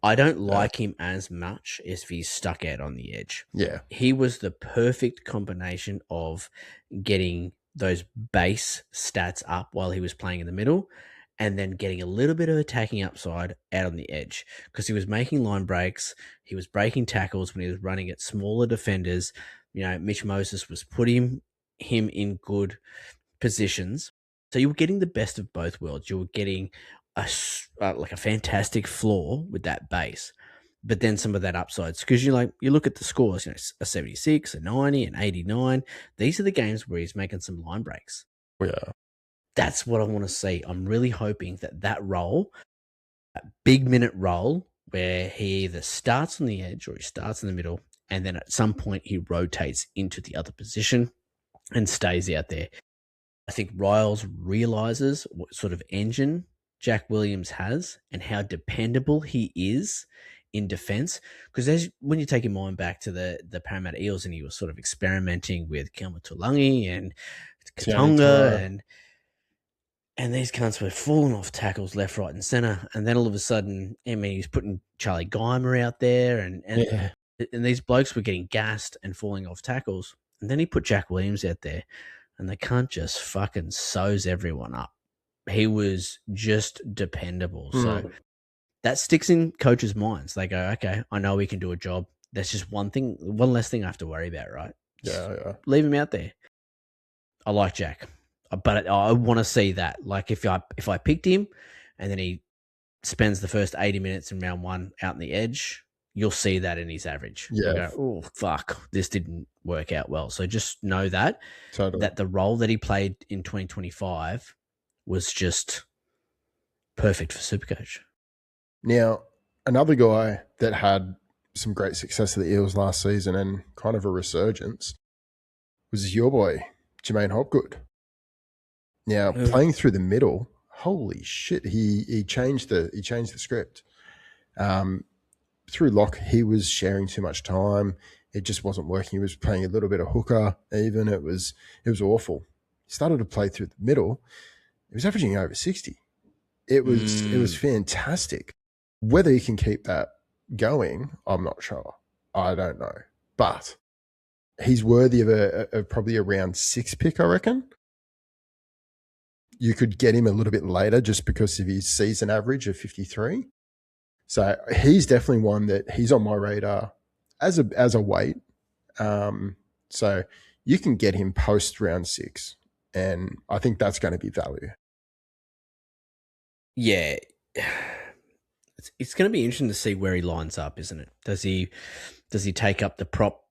I don't like him as much as if he's stuck out on the edge. Yeah. He was the perfect combination of getting those base stats up while he was playing in the middle, and then getting a little bit of attacking upside out on the edge, because he was making line breaks, he was breaking tackles when he was running at smaller defenders. You know, Mitch Moses was putting him in good positions. So you were getting the best of both worlds. You were getting a fantastic floor with that base, but then some of that upsides, because you look at the scores, you know, a 76, a 90, an 89. These are the games where he's making some line breaks. Yeah. That's what I want to see. I'm really hoping that role, that big minute role, where he either starts on the edge or he starts in the middle, and then at some point he rotates into the other position and stays out there. I think Riles realizes what sort of engine Jack Williams has and how dependable he is in defense. Because when you take your mind back to the Parramatta Eels, and he was sort of experimenting with Kelma Tulangi and Katonga, and these cunts were falling off tackles left, right, and center. And then all of a sudden, I mean, he's putting Charlie Geimer out there, and these blokes were getting gassed and falling off tackles. And then he put Jack Williams out there, and the cunt just fucking sews everyone up. He was just dependable. So that sticks in coaches' minds. They go, okay, I know we can do a job. That's just one less thing I have to worry about, right? Yeah. Leave him out there. I like Jack, but I want to see that. Like if I picked him and then he spends the first 80 minutes in round one out on the edge, you'll see that in his average. Yeah. Go, oh, fuck, this didn't work out well. So just know that the role that he played in 2025 was just perfect for Supercoach. Now, another guy that had some great success at the Eels last season and kind of a resurgence was your boy, Jermaine Hopgood. Now, playing through the middle, holy shit, he changed the script. Through lock, he was sharing too much time. It just wasn't working. He was playing a little bit of hooker even. It was awful. He started to play through the middle. He was averaging over 60. It was fantastic. Whether he can keep that going, I'm not sure. I don't know. But he's worthy of probably a round 6 pick, I reckon. You could get him a little bit later just because of his season average of 53. So he's definitely one that he's on my radar as a weight. So you can get him post round 6, and I think that's going to be value. Yeah. It's going to be interesting to see where he lines up, isn't it? Does he take up the prop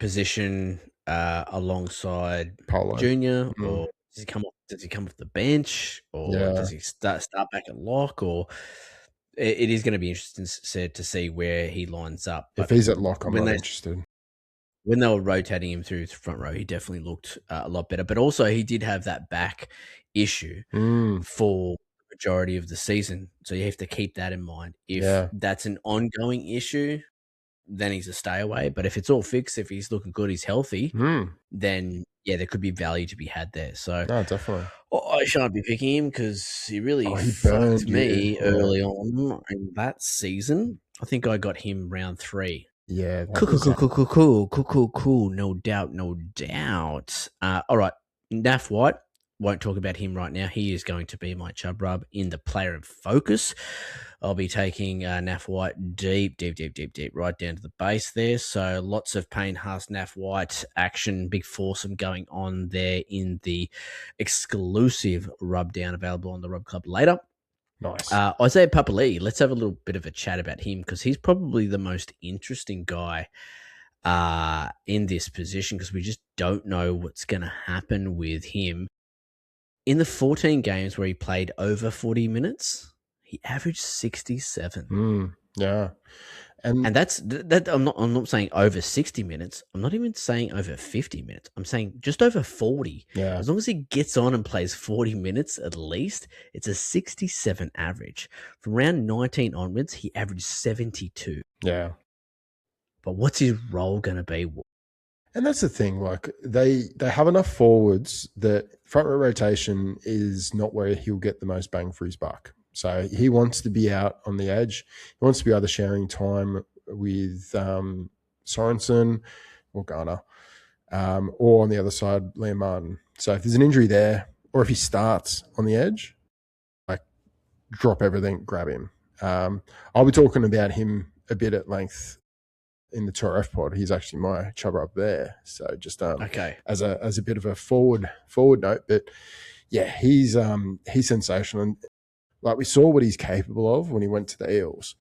position alongside Polo. Junior, or does he come off the bench, or does he start back at lock, or it is going to be interesting to see where he lines up. If But he's at lock, I'm not interested. When they were rotating him through the front row, he definitely looked a lot better. But also, he did have that back issue for the majority of the season. So you have to keep that in mind. If that's an ongoing issue, then he's a stay away. But if it's all fixed, if he's looking good, he's healthy, then there could be value to be had there. So no, definitely. I shan't be picking him because he really he fucked me early on in that season. I think I got him round 3. Yeah. Cool. No doubt. All right. Naf White. Won't talk about him right now. He is going to be my chub rub in the player in focus. I'll be taking Naf White deep, right down to the base there. So lots of Payne, Haas, Naf White action, big foursome going on there in the exclusive rub down available on the Rub Club later. Nice. Isaiah Papali'i, let's have a little bit of a chat about him because he's probably the most interesting guy in this position because we just don't know what's going to happen with him. In the 14 games where he played over 40 minutes, he averaged 67. Yeah. And that's that. I'm not saying over 60 minutes. I'm not even saying over 50 minutes. I'm saying just over 40. Yeah. As long as he gets on and plays 40 minutes at least, it's a 67 average. From round 19 onwards, he averaged 72. Yeah. But what's his role going to be? And that's the thing. Like they have enough forwards that front row rotation is not where he'll get the most bang for his buck. So he wants to be out on the edge. He wants to be either sharing time with Sorensen or Garner, or on the other side, Liam Martin. So if there's an injury there, or if he starts on the edge, like drop everything, grab him. I'll be talking about him a bit at length in the Tour F pod. He's actually my chubber up there. So just as a bit of a forward note, but yeah, he's sensational. And like we saw what he's capable of when he went to the Eels.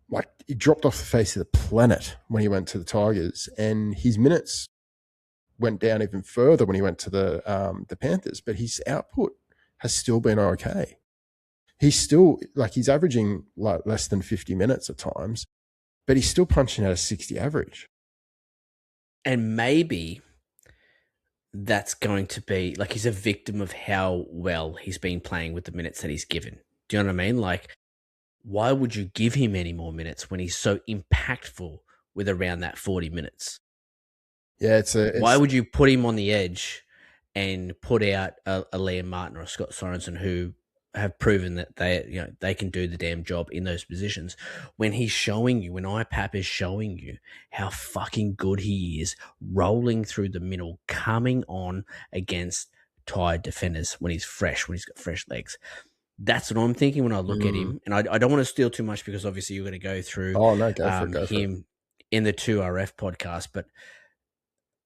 Like he dropped off the face of the planet when he went to the Tigers, and his minutes went down even further when he went to the Panthers. But his output has still been okay. He's still he's averaging like less than 50 minutes at times, but he's still punching out a 60 average. And maybe that's going to be like he's a victim of how well he's been playing with the minutes that he's given. Do you know what I mean? Like, why would you give him any more minutes when he's so impactful with around that 40 minutes? Yeah, why would you put him on the edge and put out a Liam Martin or a Scott Sorensen who have proven that they can do the damn job in those positions when he's showing you, when IPAP is showing you how fucking good he is rolling through the middle, coming on against tired defenders when he's fresh, when he's got fresh legs. That's what I'm thinking when I look at him. And I don't want to steal too much because obviously you're going to go through go for him in the 2RF podcast, but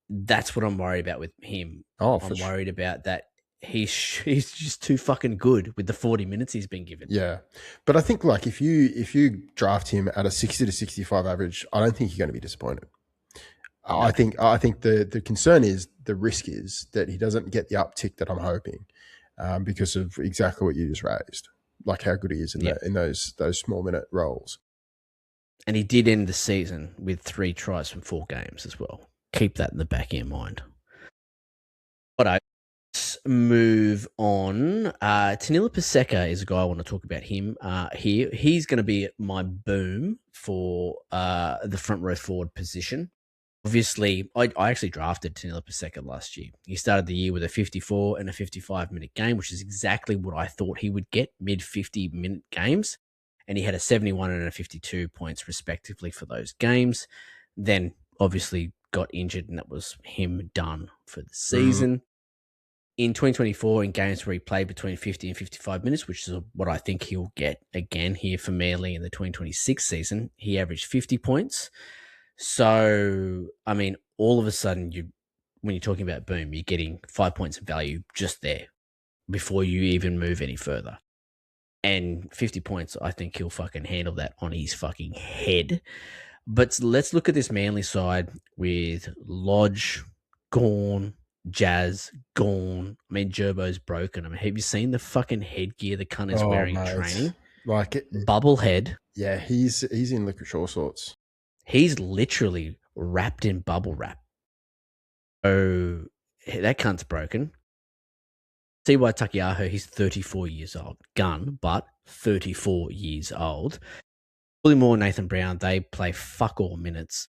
that's what I'm worried about with him. I'm worried about that. He's just too fucking good with the 40 minutes he's been given. Yeah. But I think like if you draft him at a 60 to 65 average, I don't think you're going to be disappointed. No. I think the concern is, the risk is that he doesn't get the uptick that I'm hoping because of exactly what you just raised, like how good he is in those small minute roles. And he did end the season with 3 tries from 4 games as well. Keep that in the back of your mind. But let's move on. Tanila Paseka is a guy I want to talk about him here. He's going to be my boom for the front row forward position. Obviously, I actually drafted Tanila Paseka last year. He started the year with a 54 and a 55-minute game, which is exactly what I thought he would get, mid-50-minute games. And he had a 71 and a 52 points, respectively, for those games. Then, obviously, got injured, and that was him done for the season. In 2024, in games where he played between 50 and 55 minutes, which is what I think he'll get again here for Manly in the 2026 season, he averaged 50 points. So, I mean, all of a sudden, when you're talking about boom, you're getting 5 points of value just there before you even move any further. And 50 points, I think he'll fucking handle that on his fucking head. But let's look at this Manly side with Lodge, Gorn, Jazz, Gorn. I mean, Gerbo's broken. I mean, have you seen the fucking headgear the cunt is wearing at training? Like it, Bubblehead. yeah, he's in licorice all sorts. He's literally wrapped in bubble wrap. Oh, that cunt's broken. T.Y. Takiaho, he's 34 years old. Gun, but 34 years old. Willie Moore, Nathan Brown, they play fuck all minutes.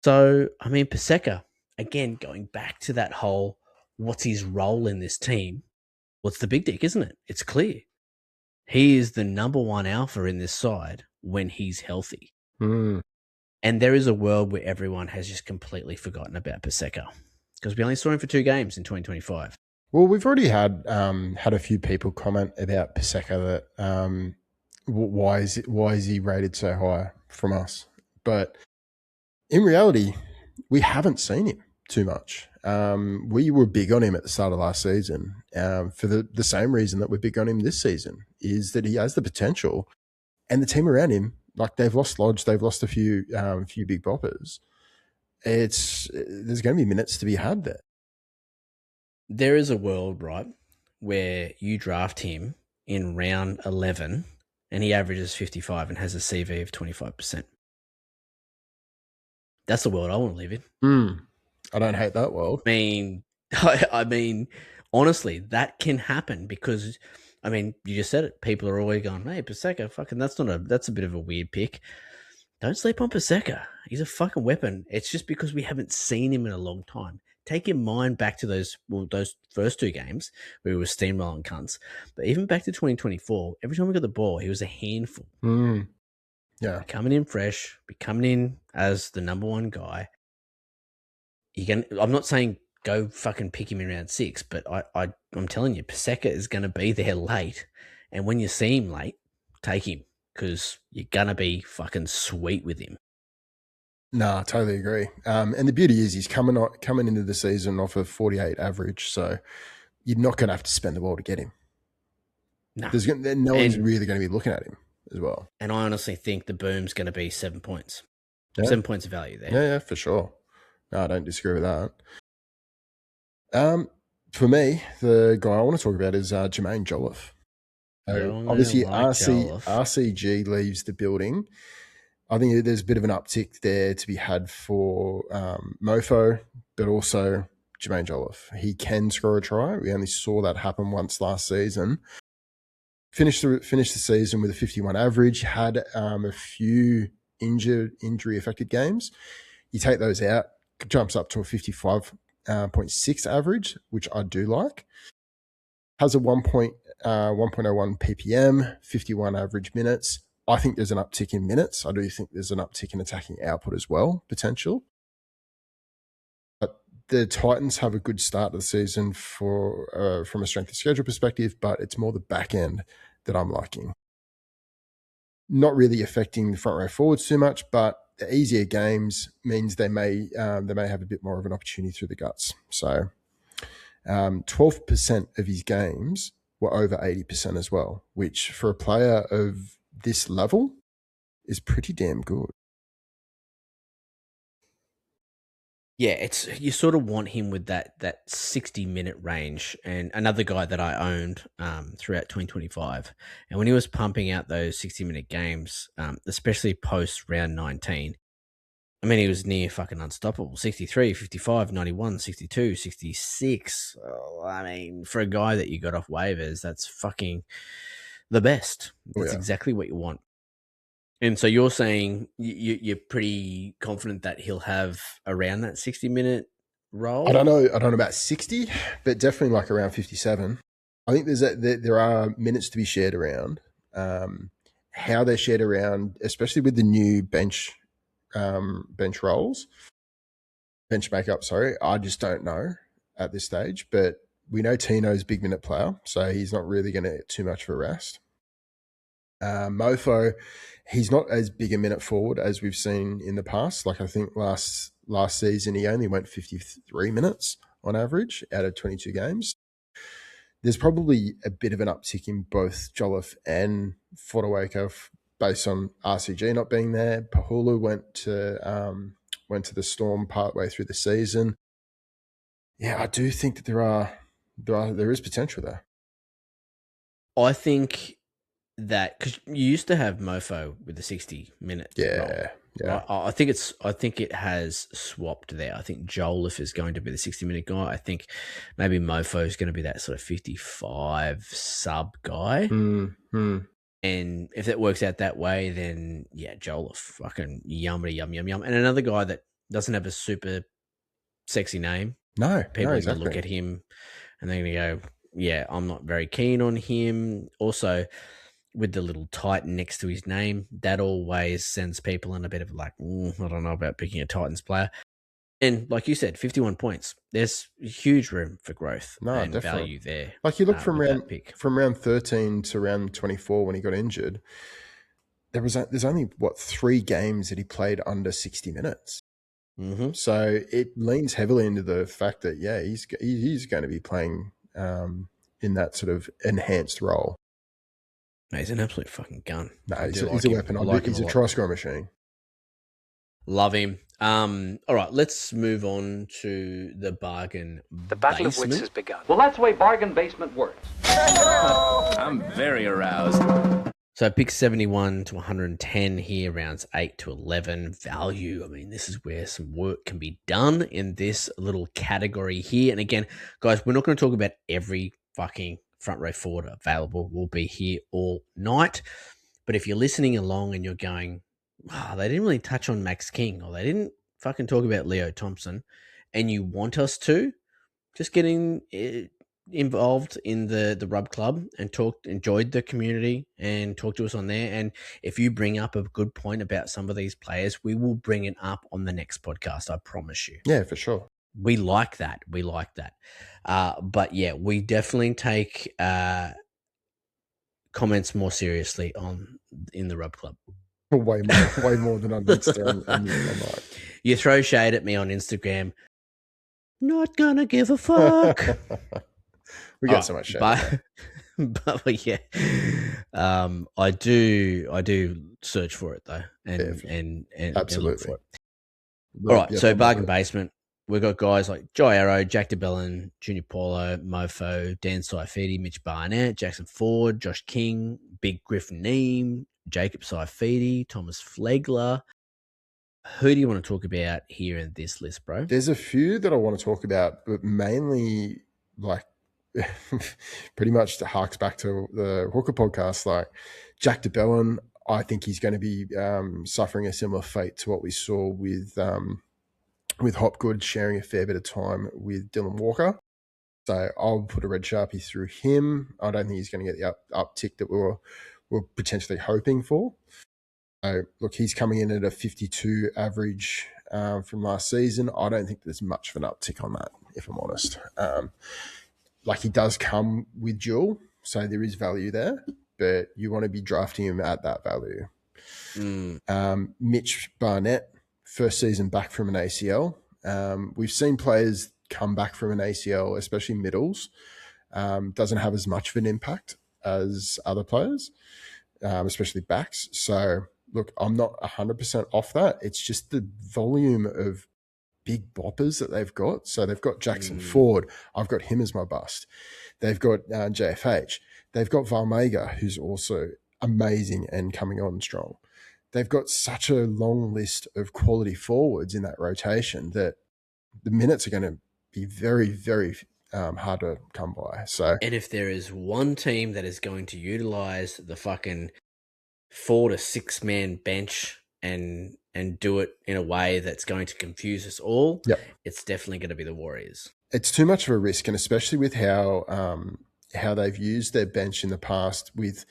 So, I mean, Paseka, again, going back to that whole, what's his role in this team? Well, it's the big dick, isn't it? It's clear. He is the number one alpha in this side when he's healthy. Mm. And there is a world where everyone has just completely forgotten about Paseka because we only saw him for 2 games in 2025. Well, we've already had a few people comment about Paseka that why is he rated so high from us? But in reality, we haven't seen him too much. We were big on him at the start of last season for the same reason that we're big on him this season, is that he has the potential, and the team around him, like they've lost Lodge, they've lost a few big boppers. There's going to be minutes to be had there. There is a world, right, where you draft him in round 11 and he averages 55 and has a CV of 25%. That's the world I want to live in. I don't hate that world. I mean, honestly, that can happen because, I mean, you just said it. People are always going, hey, Paseka, fucking, that's a bit of a weird pick. Don't sleep on Paseka. He's a fucking weapon. It's just because we haven't seen him in a long time. Take your mind back to those first 2 games where he was steamrolling cunts. But even back to 2024, every time we got the ball, he was a handful. Yeah. Coming in fresh, be coming in as the number one guy. I'm not saying go fucking pick him in round 6, but I'm telling you, Paseka is going to be there late. And when you see him late, take him because you're going to be fucking sweet with him. No, I totally agree. And the beauty is he's coming into the season off a 48 average, so you're not going to have to spend the ball to get him. No. No one's really going to be looking at him as well. And I honestly think the boom's going to be 7 points. Yeah. 7 points of value there. Yeah, for sure. No, I don't disagree with that. For me, the guy I want to talk about is Jermaine Jolliffe. So obviously, RCG leaves the building. I think there's a bit of an uptick there to be had for Mofo, but also Jermaine Jolliffe. He can score a try. We only saw that happen once last season. Finished the season with a 51 average, had a few injury-affected games. You take those out, jumps up to a 55.6 average, which I do like. Has a 1.01 ppm, 51 average minutes. I think there's an uptick in minutes. I do think there's an uptick in attacking output as well, potential. But the Titans have a good start to the season from a strength of schedule perspective, but it's more the back end that I'm liking. Not really affecting the front row forwards too much, but the easier games means they may have a bit more of an opportunity through the guts. So 12% of his games were over 80% as well, which for a player of this level is pretty damn good. Yeah, you sort of want him with that 60-minute range. And another guy that I owned throughout 2025, and when he was pumping out those 60-minute games, especially post round 19, I mean, he was near fucking unstoppable. 63, 55, 91, 62, 66. Oh, I mean, for a guy that you got off waivers, that's fucking the best. That's exactly what you want. And so you're saying you're pretty confident that he'll have around that 60-minute role? I don't know about 60, but definitely like around 57. I think there are minutes to be shared around. How they're shared around, especially with the new bench makeup, I just don't know at this stage. But we know Tino's a big minute player, so he's not really going to get too much of a rest. Mofo, he's not as big a minute forward as we've seen in the past. Like I think last season he only went 53 minutes on average out of 22 games. There's probably a bit of an uptick in both Jolliffe and Fodawaker based on RCG not being there. Pahulu went to the Storm partway through the season. Yeah, I do think that there is potential there. I think that because you used to have Mofo with the 60-minute role. Yeah. I think it has swapped there. I think Jolliffe is going to be the 60-minute guy. I think maybe Mofo is going to be that sort of 55 sub guy. Mm-hmm. And if that works out that way, then yeah, Jolliffe, fucking yum. And another guy that doesn't have a super sexy name. No, People are exactly. going to look at him and they're going to go, yeah, I'm not very keen on him. Also, with the little Titan next to his name, that always sends people in a bit of like, I don't know about picking a Titans player. And like you said, 51 points. There's huge room for growth and definitely. value there. Like you look from round 13 to round 24 when he got injured, there's only 3 games that he played under 60 minutes. Mm-hmm. So it leans heavily into the fact that he's going to be playing in that sort of enhanced role. No, he's an absolute fucking gun. No, he's a weapon. He's a try scoring machine. Love him. All right, let's move on to the bargain. The battle basement. of wits has begun. Well, that's the way bargain basement works. I'm very aroused. So pick 71 to 110 here, rounds 8 to 11. Value, I mean, this is where some work can be done in this little category here. And again, guys, we're not going to talk about every fucking front row forward available. We'll be here all night. But if you're listening along and you're going, they didn't really touch on Max King, or they didn't fucking talk about Leo Thompson, and you want us to, just getting involved in the Rub Club and enjoyed the community and talk to us on there. And if you bring up a good point about some of these players, we will bring it up on the next podcast. I promise you. Yeah, for sure. We like that. But yeah, we definitely take comments more seriously in the Rub Club. Way more than on Insta and online. You throw shade at me on Instagram, not gonna give a fuck. We got so much shade. But yeah, I do search for it though, and absolutely. And look for it. All right, so bargain basement. We've got guys like Joe Arrow, Jack DeBellin, Junior Paulo, Mofo, Dan Saifidi, Mitch Barnett, Jackson Ford, Josh King, Big Griff Neem, Jacob Saifidi, Thomas Flegler. Who do you want to talk about here in this list, bro? There's a few that I want to talk about, but mainly like pretty much harks back to the Hooker podcast. Like Jack DeBellin, I think he's going to be suffering a similar fate to what we saw with Hopgood sharing a fair bit of time with Dylan Walker. So I'll put a red Sharpie through him. I don't think he's going to get the uptick that we're potentially hoping for. So look, he's coming in at a 52 average from last season. I don't think there's much of an uptick on that, if I'm honest. Like he does come with dual, so there is value there, but you want to be drafting him at that value. Mitch Barnett, first season back from an ACL. We've seen players come back from an ACL, especially middles. Doesn't have as much of an impact as other players, especially backs. So, look, I'm not 100% off that. It's just the volume of big boppers that they've got. So they've got Jackson Ford. I've got him as my bust. They've got JFH. They've got Valmega, who's also amazing and coming on strong. They've got such a long list of quality forwards in that rotation that the minutes are going to be very, very hard to come by. So, and if there is one team that is going to utilize the fucking 4 to 6 man bench and do it in a way that's going to confuse us all, it's definitely going to be the Warriors. It's too much of a risk, and especially with how they've used their bench in the past with,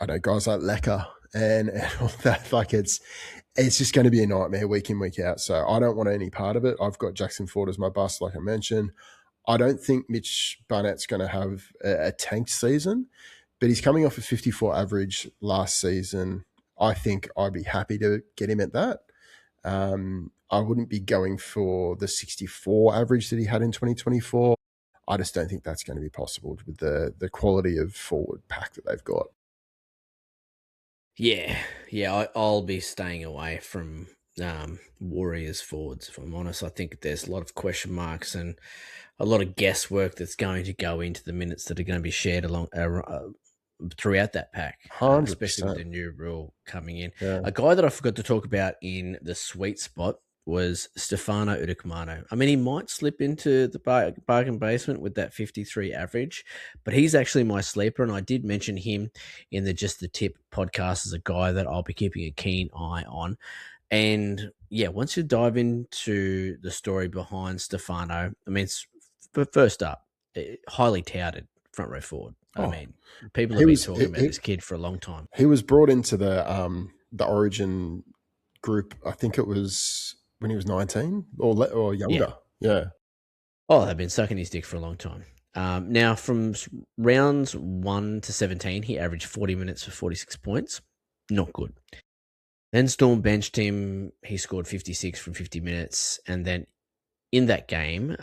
I don't know, guys like Lecker and all that. Like it's just going to be a nightmare week in, week out. So I don't want any part of it. I've got Jackson Ford as my bust, like I mentioned. I don't think Mitch Barnett's going to have a tanked season, but he's coming off a 54 average last season. I think I'd be happy to get him at that. I wouldn't be going for the 64 average that he had in 2024. I just don't think that's going to be possible with the quality of forward pack that they've got. Yeah. Yeah, I'll be staying away from Warriors forwards, if I'm honest. I think there's a lot of question marks and a lot of guesswork that's going to go into the minutes that are going to be shared along throughout that pack, especially with the new rule coming in. Yeah. A guy that I forgot to talk about in the sweet spot was Stefano Utokumano. I mean, he might slip into the bargain basement with that 53 average, but he's actually my sleeper, and I did mention him in the Just the Tip podcast as a guy that I'll be keeping a keen eye on. And yeah, once you dive into the story behind Stefano, I mean, first up, highly touted front row forward. I mean, people have been talking about this kid for a long time. He was brought into the Origin group, I think it was when he was 19 or younger. Yeah. Oh, they've been sucking his dick for a long time. Now, from rounds 1 to 17, he averaged 40 minutes for 46 points. Not good. Then Storm benched him. He scored 56 from 50 minutes. And then in that game,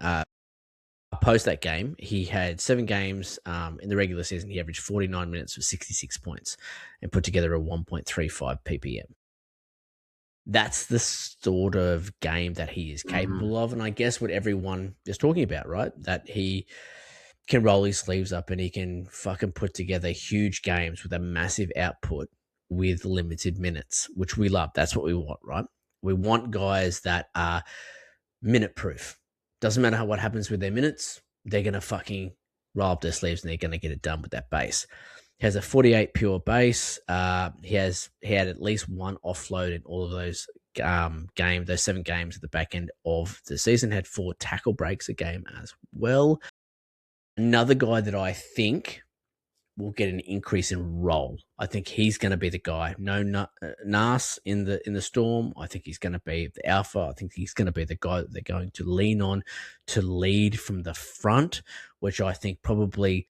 post that game, he had 7 games in the regular season. He averaged 49 minutes for 66 points and put together a 1.35 ppm. That's the sort of game that he is capable of. And I guess what everyone is talking about, right? That he can roll his sleeves up and he can fucking put together huge games with a massive output with limited minutes, which we love. That's what we want, right? We want guys that are minute proof. Doesn't matter what happens with their minutes, they're going to fucking roll up their sleeves and they're going to get it done with that base. He has a 48 pure base. He had at least one offload in all of those those 7 games at the back end of the season. Had 4 tackle breaks a game as well. Another guy that I think will get an increase in role. I think he's going to be the guy. No Nas in the Storm. I think he's going to be the alpha. I think he's going to be the guy that they're going to lean on to lead from the front, which I think probably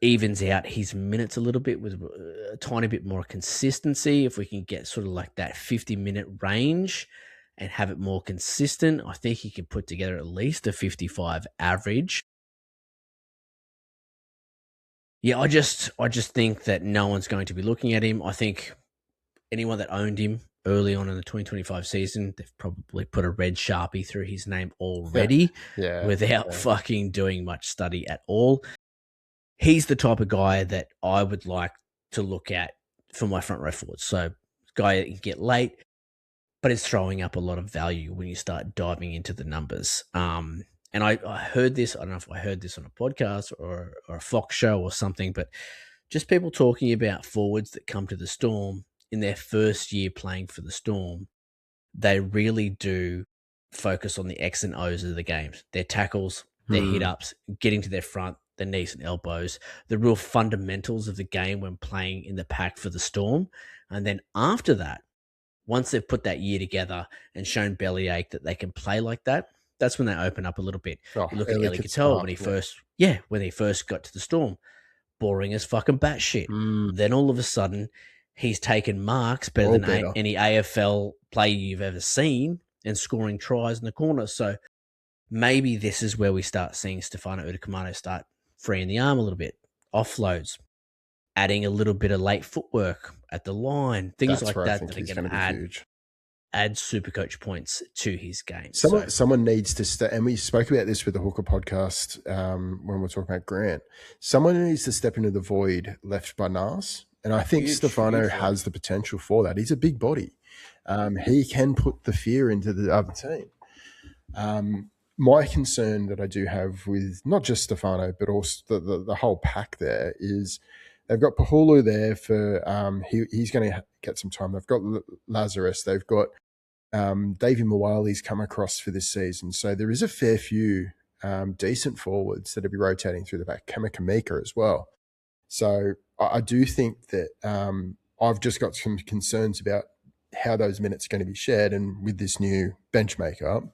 evens out his minutes a little bit with a tiny bit more consistency. If we can get sort of like that 50-minute range and have it more consistent, I think he can put together at least a 55 average. Yeah, I just think that no one's going to be looking at him. I think anyone that owned him early on in the 2025 season, they've probably put a red Sharpie through his name already without fucking doing much study at all. He's the type of guy that I would like to look at for my front row forwards. So, guy that can get late, but it's throwing up a lot of value when you start diving into the numbers. And I heard this, I don't know if I heard this on a podcast or a Fox show or something, but just people talking about forwards that come to the Storm in their first year playing for the Storm. They really do focus on the X and O's of the games, their tackles, their hit-ups, getting to their front, their knees and elbows, the real fundamentals of the game when playing in the pack for the Storm. And then after that, once they've put that year together and shown bellyache that they can play like that, that's when they open up a little bit. You look at Ellie Cattell when he first got to the Storm, boring as fucking batshit. Then all of a sudden, he's taken marks better than any AFL player you've ever seen and scoring tries in the corner. So maybe this is where we start seeing Stefano Utokumano start freeing the arm a little bit, offloads, adding a little bit of late footwork at the line, things like that that are going to add super coach points to his game. Someone needs to and we spoke about this with the Hooker podcast when we're talking about Grant. Someone needs to step into the void left by Nas, and I think Stefano has the potential for that. He's a big body. He can put the fear into the other team. My concern that I do have with not just Stefano, but also the whole pack there is they've got Pahulu there for he's going to get some time. They've got Lazarus. They've got Davey Mawali's come across for this season. So there is a fair few decent forwards that will be rotating through the back. Kamika as well. So I do think that I've just got some concerns about how those minutes are going to be shared. And with this new bench makeup,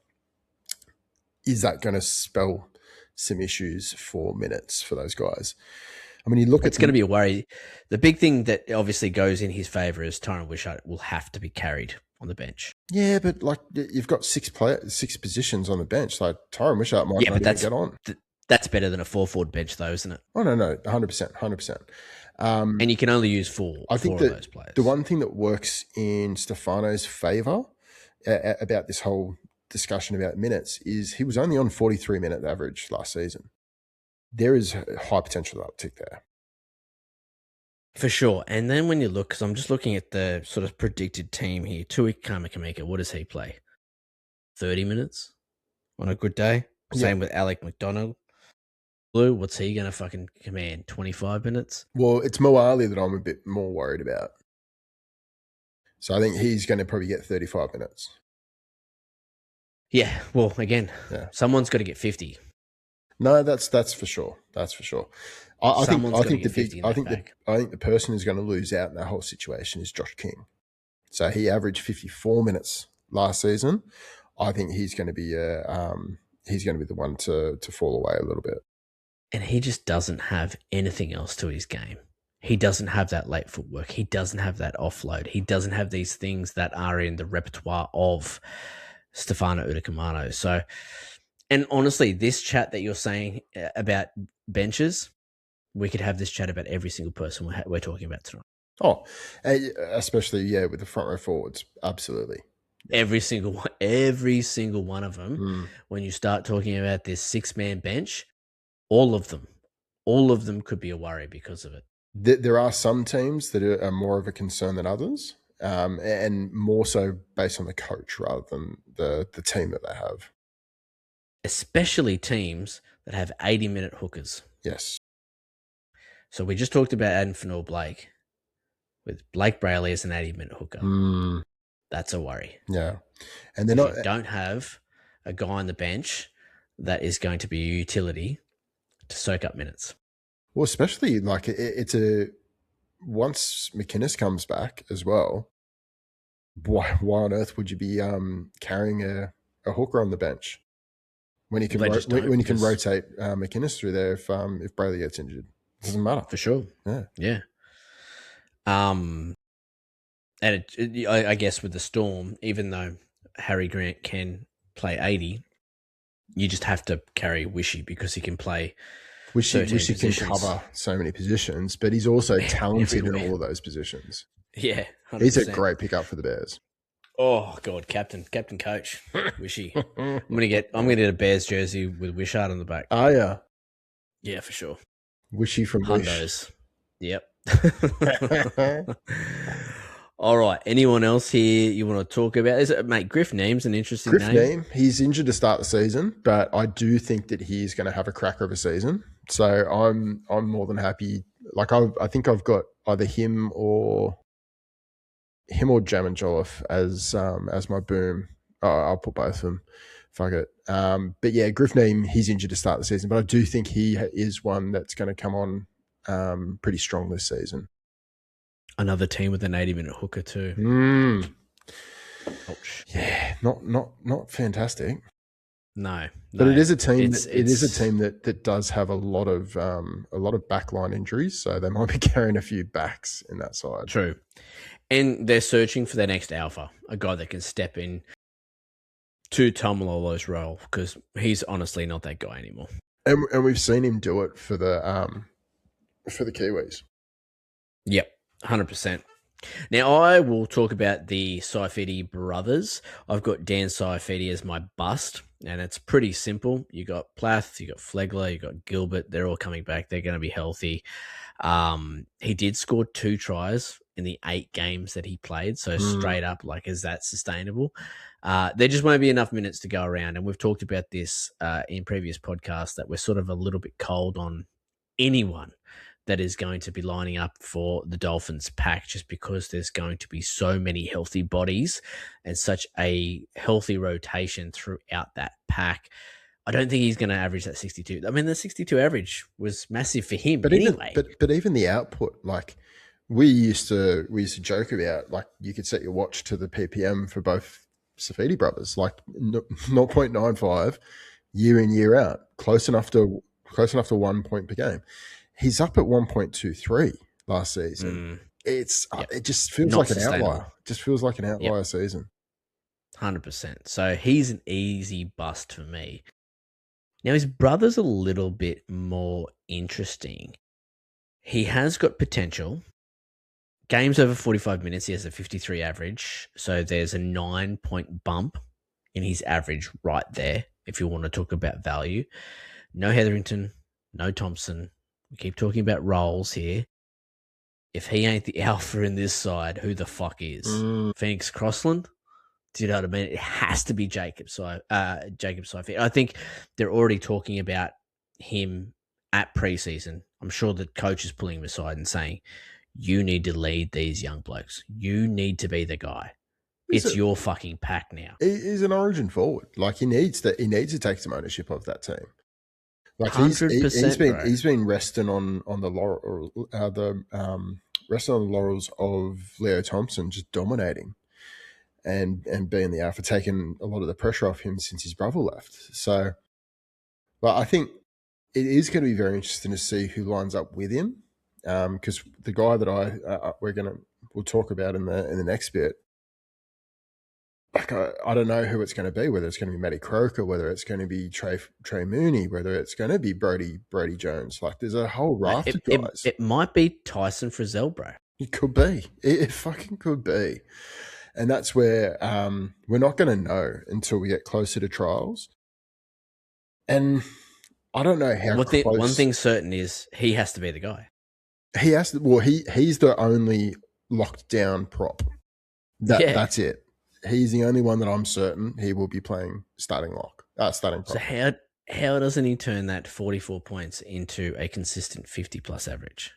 is that going to spell some issues for minutes for those guys? I mean, it's going to be a worry. The big thing that obviously goes in his favour is Tyron Wishart will have to be carried on the bench. Yeah, but like you've got 6 positions on the bench. Like Tyron Wishart might not even get on. That's better than a 4-forward bench, though, isn't it? Oh no, 100%. And you can only use four of those players. The one thing that works in Stefano's favour about this whole discussion about minutes is he was only on 43-minute average last season. There is high potential uptick there. For sure. And then when you look, because I'm just looking at the sort of predicted team here, Tui Kamika, what does he play? 30 minutes on a good day? Same with Alec McDonald. Blue, what's he going to fucking command? 25 minutes? Well, it's Moali that I'm a bit more worried about. So I think he's going to probably get 35 minutes. Yeah, well, again, someone's got to get 50. No, that's for sure. That's for sure. I think the person who's going to lose out in that whole situation is Josh King. So he averaged 54 minutes last season. I think he's going to be the one to fall away a little bit. And he just doesn't have anything else to his game. He doesn't have that late footwork. He doesn't have that offload. He doesn't have these things that are in the repertoire of Stefano Utokumano. So, and honestly, this chat that you're saying about benches, we could have this chat about every single person we're talking about tonight. Oh, especially, with the front row forwards. Absolutely. Every single one of them. When you start talking about this 6-man bench, all of them could be a worry because of it. There are some teams that are more of a concern than others, and more so based on the coach rather than the team that they have. Especially teams that have 80-minute hookers. Yes. So we just talked about Adam Fanua-Blake with Blake Brayley as an 80-minute hooker. That's a worry. Yeah. And you don't have a guy on the bench that is going to be a utility to soak up minutes. Well, especially like once McInnes comes back as well, why on earth would you be carrying a hooker on the bench when you can rotate McInnes through there if Brayley gets injured? It doesn't matter. For sure. Yeah. And I guess with the Storm, even though Harry Grant can play 80, you just have to carry Wishy because he can play. Wishy can cover so many positions, but he's also talented in all of those positions. Yeah, 100%. He's a great pickup for the Bears. Oh God, captain coach, Wishy. I'm gonna get a Bears jersey with Wishart on the back. Oh yeah, yeah, for sure. Wishy from Hundos. Yep. All right. Anyone else here you want to talk about? Mate, Griff Neem's an interesting name. Griff Neem, he's injured to start the season, but I do think that he's going to have a cracker of a season. So I'm more than happy. Like I think I've got either him or Jamin Jolliffe as my boom. I'll put both of them. Fuck it. But yeah, Griff Neem, he's injured to start the season, but I do think he is one that's going to come on pretty strong this season. Another team with an 80-minute hooker too. Ouch. Yeah, not fantastic. No, but it is a team. It is a team that does have a lot of backline injuries, so they might be carrying a few backs in that side. True, and they're searching for their next alpha, a guy that can step in to Tamalolo's role because he's honestly not that guy anymore. And we've seen him do it for the Kiwis. Yep. 100%. Now, I will talk about the Saifidi brothers. I've got Dan Saifidi as my bust, and it's pretty simple. You got Plath, you got Flegler, you got Gilbert. They're all coming back. They're going to be healthy. He did score 2 tries in the 8 games that he played, so straight up, like, is that sustainable? There just won't be enough minutes to go around, and we've talked about this in previous podcasts that we're sort of a little bit cold on anyone that is going to be lining up for the Dolphins pack just because there's going to be so many healthy bodies and such a healthy rotation throughout that pack. I don't think he's going to average that 62. I mean, the 62 average was massive for him anyway. But even the output, like we used to joke about, like you could set your watch to the PPM for both Saifidi brothers, like 0.95 year in, year out, close enough to 1 point per game. He's up at 1.23 last season. It just feels like an outlier. Just feels like an outlier season. 100%. So he's an easy bust for me. Now his brother's a little bit more interesting. He has got potential. Games over 45 minutes, he has a 53 average. So there's a 9-point bump in his average right there, if you want to talk about value. No Hetherington, no Thompson. We keep talking about roles here. If he ain't the alpha in this side, who the fuck is? Phoenix Crossland? Do you know what I mean? It has to be Jacob Seifert. I think they're already talking about him at preseason. I'm sure the coach is pulling him aside and saying, you need to lead these young blokes. You need to be the guy. It's your fucking pack now. He's an origin forward. Like he needs to take some ownership of that team. Like 100%, he's been resting on the laurels of Leo Thompson just dominating and being the alpha, taking a lot of the pressure off him since his brother left. So, but I think it is going to be very interesting to see who lines up with him, because the guy that we'll talk about in the next bit. Like I don't know who it's going to be, whether it's going to be Matty Croker, whether it's going to be Trey Mooney, whether it's going to be Brody Jones. Like there's a whole raft of guys. It might be Tyson Frizzell, bro. It could be. It fucking could be. And that's where we're not going to know until we get closer to trials. And I don't know how close. One thing certain is he has to be the guy. He has to. Well, he's the only locked down prop. That's it. He's the only one that I'm certain he will be playing starting prop. So how doesn't he turn that 44 points into a consistent 50+ average?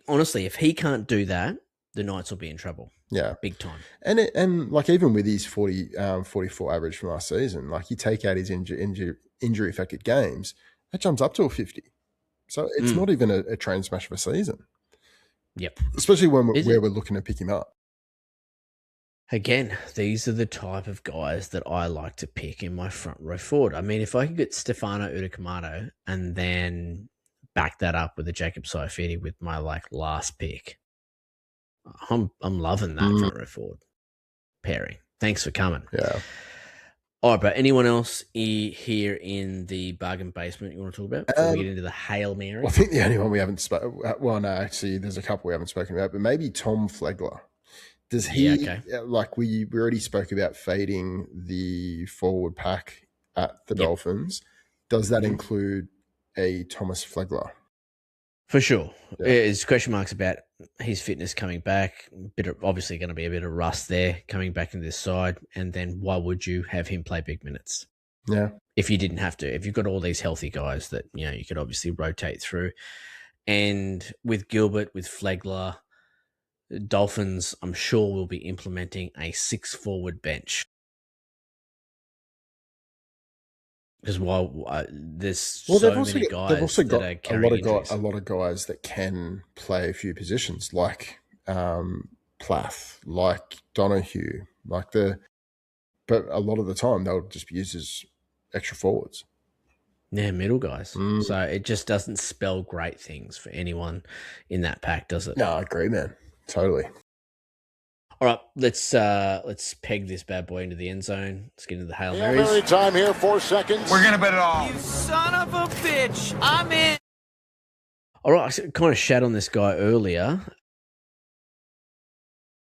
Honestly, if he can't do that, the Knights will be in trouble. Yeah, big time. And like even with his 44 average from last season, like you take out his injury affected games, that jumps up to a 50. So it's not even a train smash of a season. Yep. Especially where we're looking to pick him up. Again, these are the type of guys that I like to pick in my front row forward. I mean, if I could get Stefano Utokomato and then back that up with a Jacob Seifert with my last pick, I'm loving that front row forward pairing. Thanks for coming. Yeah. All right, but anyone else here in the bargain basement you want to talk about before we get into the Hail Mary? Well, I think the only one we haven't spoken. Well, no, actually, there's a couple we haven't spoken about, but maybe Tom Flegler. Does he like we already spoke about fading the forward pack at the Dolphins? Does that include a Thomas Flegler? For sure. Yeah. There's question marks about his fitness coming back. Obviously going to be a bit of rust there coming back into this side. And then why would you have him play big minutes? Yeah. If you didn't have to. If you've got all these healthy guys that, you could obviously rotate through. And with Gilbert, with Flegler, Dolphins, I'm sure, will be implementing a 6-forward bench. Because there's so many guys they've also got that are carrying injuries. A lot of guys that can play a few positions, like Plath, like Donahue, but a lot of the time they'll just be used as extra forwards. Yeah, middle guys. So it just doesn't spell great things for anyone in that pack, does it? No, I agree, man. Totally. All right, let's peg this bad boy into the end zone. Let's get into the Hail Marys. Mary time here, 4 seconds. We're gonna bet it all. You son of a bitch! I'm in. All right, I kind of shat on this guy earlier.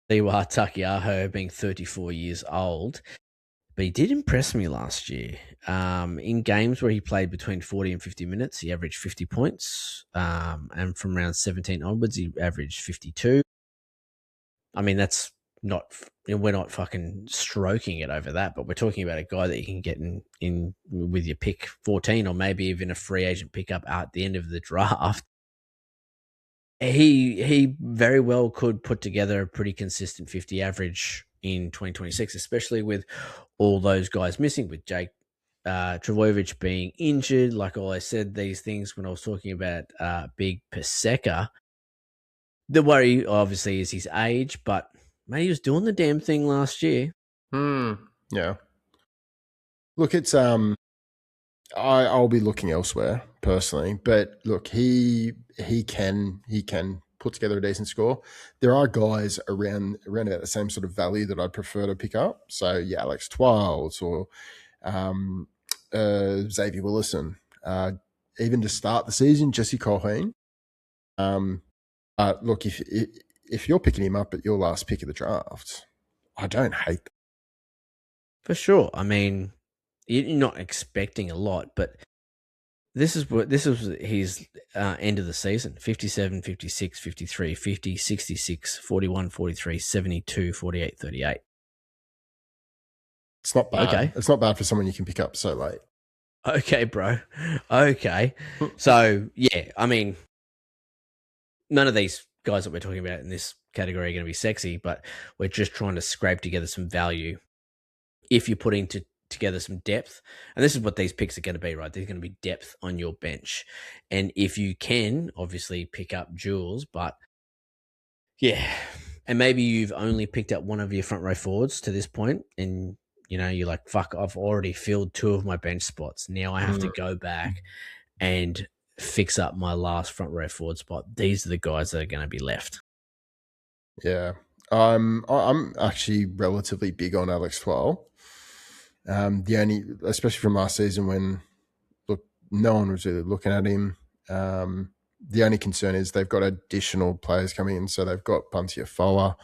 Liwa Takiaho being 34 years old, but he did impress me last year. In games where he played between 40 and 50 minutes, he averaged 50 points, and from round 17 onwards, he averaged 52. I mean, that's not, we're not fucking stroking it over that, but we're talking about a guy that you can get in with your pick 14 or maybe even a free agent pickup at the end of the draft. He very well could put together a pretty consistent 50 average in 2026, especially with all those guys missing, with Jake Travojevic being injured. Like I said, these things when I was talking about Big Paseka. The worry, obviously, is his age, but mate, he was doing the damn thing last year. Yeah. Look, it's I'll be looking elsewhere personally, but look, he can put together a decent score. There are guys around about the same sort of value that I'd prefer to pick up. So yeah, Alex Twiles or Xavier Willison, even to start the season, Jesse Colquhoun. Look, if you're picking him up at your last pick of the draft, I don't hate that. For sure. I mean, you're not expecting a lot, but this is his end of the season: 57, 56, 53, 50, 66, 41, 43, 72, 48, 38. It's not bad. Okay. It's not bad for someone you can pick up so late. Okay, bro. Okay. So, yeah, I mean, none of these guys that we're talking about in this category are going to be sexy, but we're just trying to scrape together some value if you're putting together some depth. And this is what these picks are going to be, right? There's going to be depth on your bench. And if you can, obviously, pick up Jules, but yeah. And maybe you've only picked up one of your front row forwards to this point, and you're like, fuck, I've already filled 2 of my bench spots. Now I have to go back and fix up my last front row forward spot. These are the guys that are going to be left. Yeah. I'm actually relatively big on Alex Twal. Especially from last season when, look, no one was really looking at him. The only concern is they've got additional players coming in. So they've got Bunty Afoa.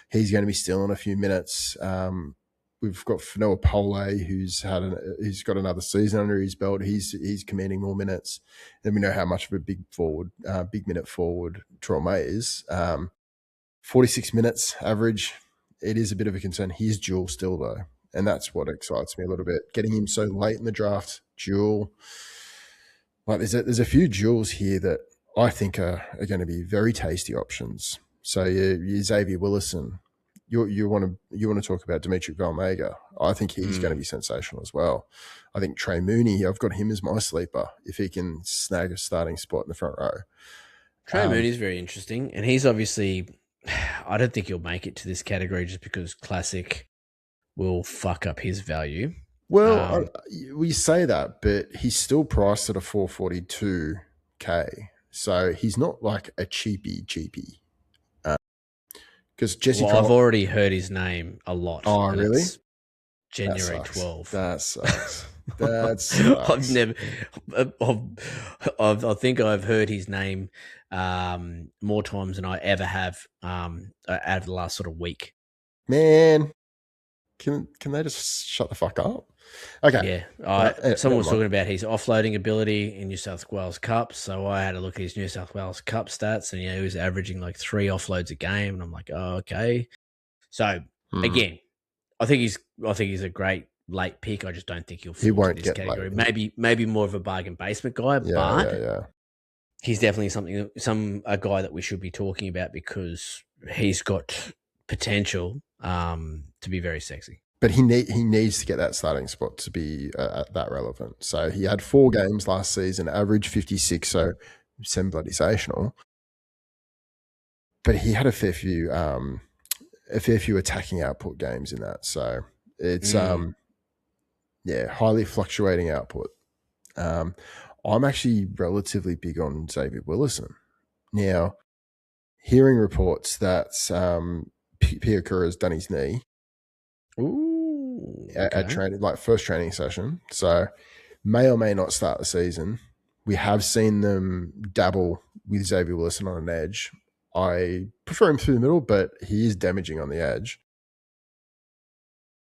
He's going to be still in a few minutes. We've got Fanoa Pole, who's got another season under his belt. He's commanding more minutes. And we know how much of a big minute forward Traoré is. 46 minutes average. It is a bit of a concern. He's dual still though, and that's what excites me a little bit. Getting him so late in the draft, dual. Like there's a few duals here that I think are going to be very tasty options. So you Xavier Willison. You want to talk about Dimitri Valmega. I think he's going to be sensational as well. I think Trey Mooney, I've got him as my sleeper if he can snag a starting spot in the front row. Trey Mooney is very interesting, and he's obviously, I don't think he'll make it to this category just because Classic will fuck up his value. Well, we say that, but he's still priced at a 442K. So he's not like a cheapie. Because Jesse I've already heard his name a lot. Oh, really? January 12th. That sucks. That sucks. I think I've heard his name more times than I ever have out of the last sort of week. Man, can they just shut the fuck up? Okay. Yeah. Someone was talking about his offloading ability in New South Wales Cup. So I had a look at his New South Wales Cup stats, and he was averaging like 3 offloads a game. And I'm like, oh, okay. So again, I think he's a great late pick. I just don't think he won't get this category. Late. Maybe more of a bargain basement guy, but he's definitely a guy that we should be talking about because he's got potential to be very sexy. But he needs to get that starting spot to be that relevant. So he had 4 games last season, average 56, so semi-bloody-sational. But he had a fair few attacking output games in that. So it's highly fluctuating output. I'm actually relatively big on Xavier Willison. Now, hearing reports that Piakura has done his knee. Ooh, at training, like first training session. So may or may not start the season. We have seen them dabble with Xavier Willison on an edge. I prefer him through the middle, but he is damaging on the edge.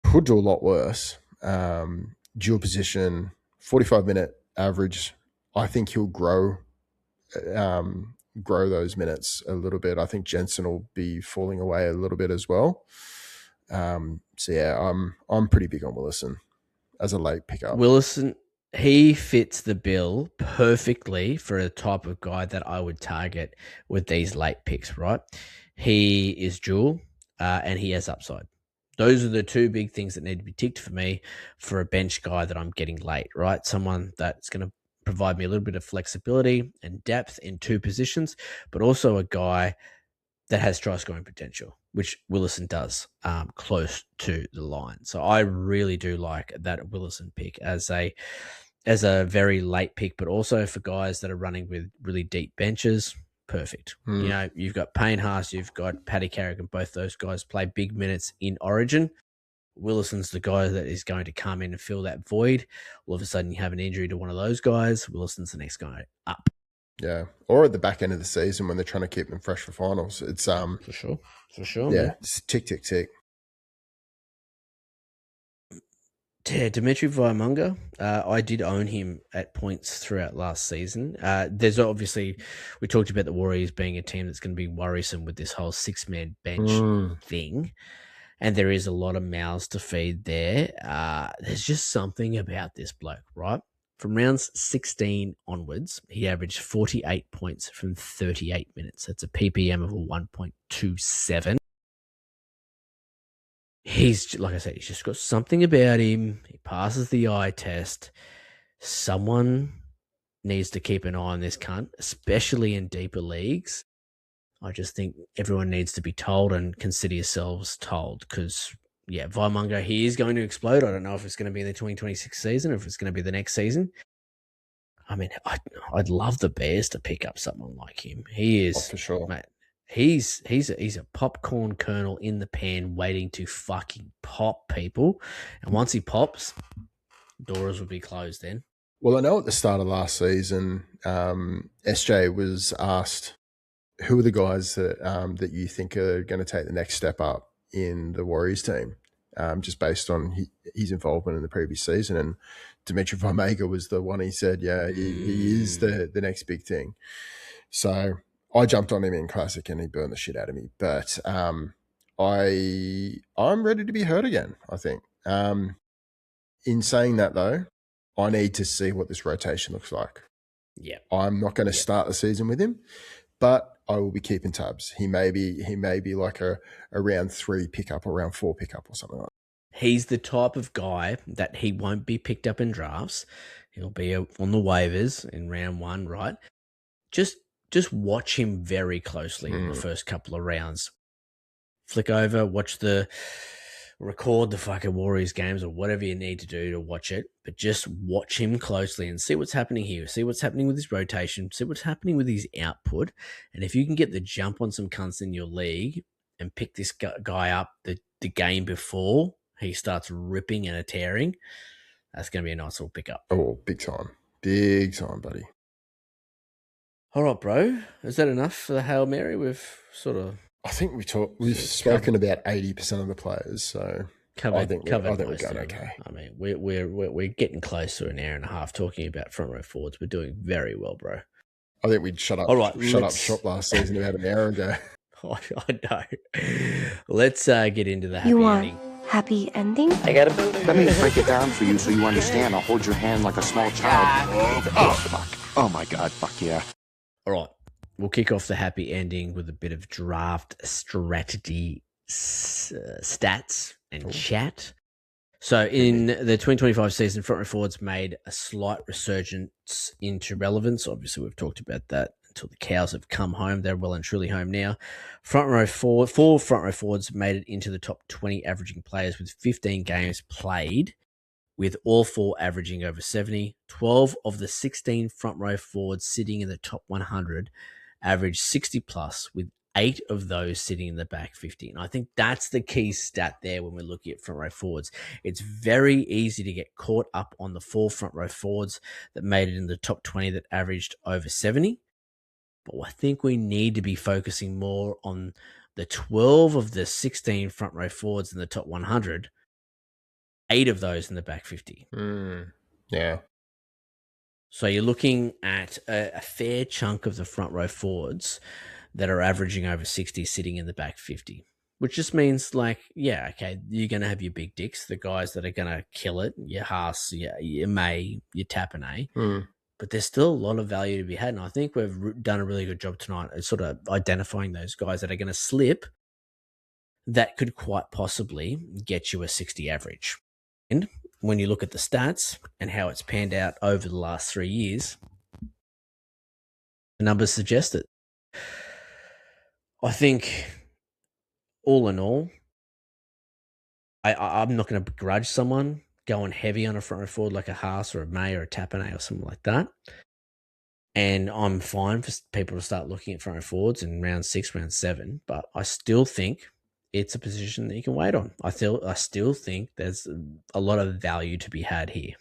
Could do a lot worse. Dual position, 45-minute average. I think he'll grow those minutes a little bit. I think Jensen will be falling away a little bit as well. So yeah, I'm pretty big on Willison as a late pickup. Willison, he fits the bill perfectly for a type of guy that I would target with these late picks, right? He is dual, and he has upside. Those are the 2 big things that need to be ticked for me for a bench guy that I'm getting late, right? Someone that's going to provide me a little bit of flexibility and depth in 2 positions, but also a guy that has try scoring potential, which Willison does close to the line. So I really do like that Willison pick as a very late pick, but also for guys that are running with really deep benches, perfect. You've got Payne, Haas, you've got Paddy Carrigan, both those guys play big minutes in Origin. Willison's the guy that is going to come in and fill that void. All of a sudden, you have an injury to one of those guys. Willison's the next guy up. Yeah, or at the back end of the season when they're trying to keep them fresh for finals. It's for sure. Yeah, man. it's tick, tick, tick. Yeah, Dimitri Vaimunga, I did own him at points throughout last season. There's obviously, we talked about the Warriors being a team that's going to be worrisome with this whole 6-man bench thing. And there is a lot of mouths to feed there. There's just something about this bloke, right? From rounds 16 onwards, he averaged 48 points from 38 minutes. That's a PPM of a 1.27. He's, like I said, he's just got something about him. He passes the eye test. Someone needs to keep an eye on this cunt, especially in deeper leagues. I just think everyone needs to be told and consider yourselves told because, yeah, Vaimunga, he is going to explode. I don't know if it's going to be in the 2026 season or if it's going to be the next season. I mean, I'd love the Bears to pick up someone like him. He is, for sure, mate. He's a popcorn kernel in the pan waiting to fucking pop people. And once he pops, doors will be closed then. Well, I know at the start of last season, SJ was asked, who are the guys that you think are going to take the next step up in the Warriors team, just based on his involvement in the previous season? And Dimitri Vaimunga was the one. He said, yeah, he is the next big thing. So I jumped on him in Classic and he burned the shit out of me. But I'm ready to be hurt again, I think. In saying that, though, I need to see what this rotation looks like. Yeah. I'm not going to start the season with him, but I will be keeping tabs. He may be like a round 3 pickup or round 4 pickup or something like that. He's the type of guy that he won't be picked up in drafts. He'll be on the waivers in round 1, right? Just watch him very closely in the first couple of rounds. Flick over, record the fucking Warriors games or whatever you need to do to watch it, but just watch him closely and see what's happening here. See what's happening with his rotation. See what's happening with his output. And if you can get the jump on some cunts in your league and pick this guy up the game before he starts ripping and tearing, that's going to be a nice little pickup. Oh, big time. Big time, buddy. All right, bro. Is that enough for the Hail Mary? We've sort of... I think we've spoken about 80% of the players, so I think we're going okay. I mean, we're getting close to an hour and a half talking about front row forwards. We're doing very well, bro. I think we'd shut up shop last season about an hour ago. I know. Let's get into the happy ending. Happy ending? I gotta let me break it down for you so you understand. I'll hold your hand like a small child. Oh, fuck. Oh, my God. Fuck yeah. All right. We'll kick off the happy ending with a bit of draft strategy stats and chat. So in the 2025 season, front row forwards made a slight resurgence into relevance. Obviously, we've talked about that until the cows have come home. They're well and truly home now. Four front row forwards made it into the top 20 averaging players with 15 games played, with all 4 averaging over 70. 12 of the 16 front row forwards sitting in the top 100 averaged 60 plus, with 8 of those sitting in the back 50. And I think that's the key stat there when we're looking at front row forwards. It's very easy to get caught up on the 4 front row forwards that made it in the top 20 that averaged over 70. But I think we need to be focusing more on the 12 of the 16 front row forwards in the top 100, 8 of those in the back 50. Yeah. So you're looking at a fair chunk of the front row forwards that are averaging over 60 sitting in the back 50, which just means like, yeah, okay, you're going to have your big dicks, the guys that are going to kill it, your Haas, your May, your Tapane, but there's still a lot of value to be had. And I think we've done a really good job tonight at sort of identifying those guys that are going to slip that could quite possibly get you a 60 average. And when you look at the stats and how it's panned out over the last 3 years, the numbers suggest it. I think, all in all, I'm not going to begrudge someone going heavy on a front row forward like a Haas or a May or a Tapane or something like that. And I'm fine for people to start looking at front row forwards in round 6, round 7. But I still think it's a position that you can wait on. I still think there's a lot of value to be had here.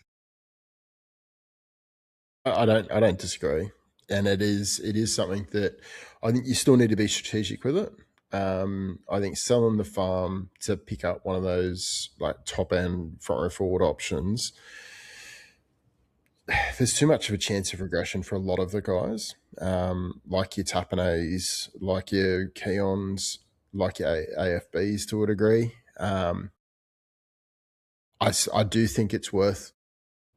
I don't disagree, and it is something that I think you still need to be strategic with it. I think selling the farm to pick up one of those like top end front row forward options, there's too much of a chance of regression for a lot of the guys, like your Tapanés, like your Keons, like your AFBs to a degree. I do think it's worth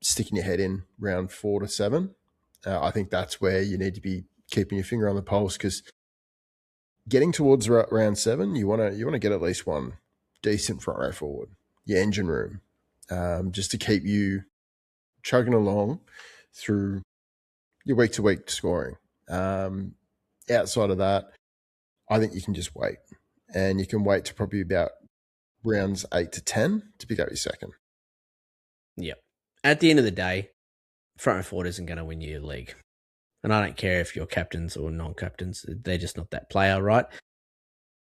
sticking your head in round 4 to 7. I think that's where you need to be keeping your finger on the pulse, because getting towards round 7, you want to get at least one decent front row forward, your engine room, just to keep you chugging along through your week to week scoring. Outside of that, I think you can just wait, and you can wait to probably about rounds 8 to 10 to pick up your second. Yep. At the end of the day, front row forward isn't going to win you your league. And I don't care if you're captains or non-captains. They're just not that player, right?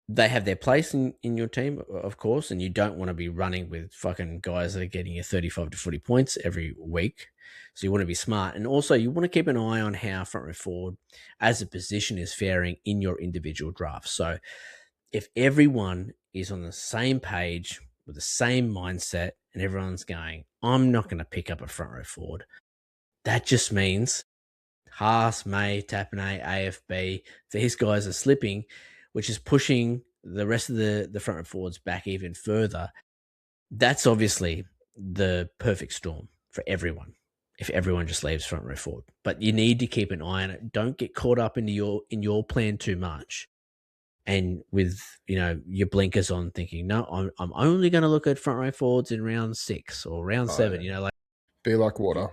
They have their place in your team, of course, and you don't want to be running with fucking guys that are getting you 35 to 40 points every week. So you want to be smart. And also you want to keep an eye on how front row forward as a position is faring in your individual draft. So if everyone is on the same page with the same mindset and everyone's going, I'm not going to pick up a front row forward, that just means Haas, May, Tapanay, AFB, these guys are slipping, which is pushing the rest of the front row forwards back even further. That's obviously the perfect storm for everyone if everyone just leaves front row forward. But you need to keep an eye on it. Don't get caught up into your plan too much, and with your blinkers on, thinking, no, I'm only going to look at front row forwards in round 6 or round 7. Like be like water.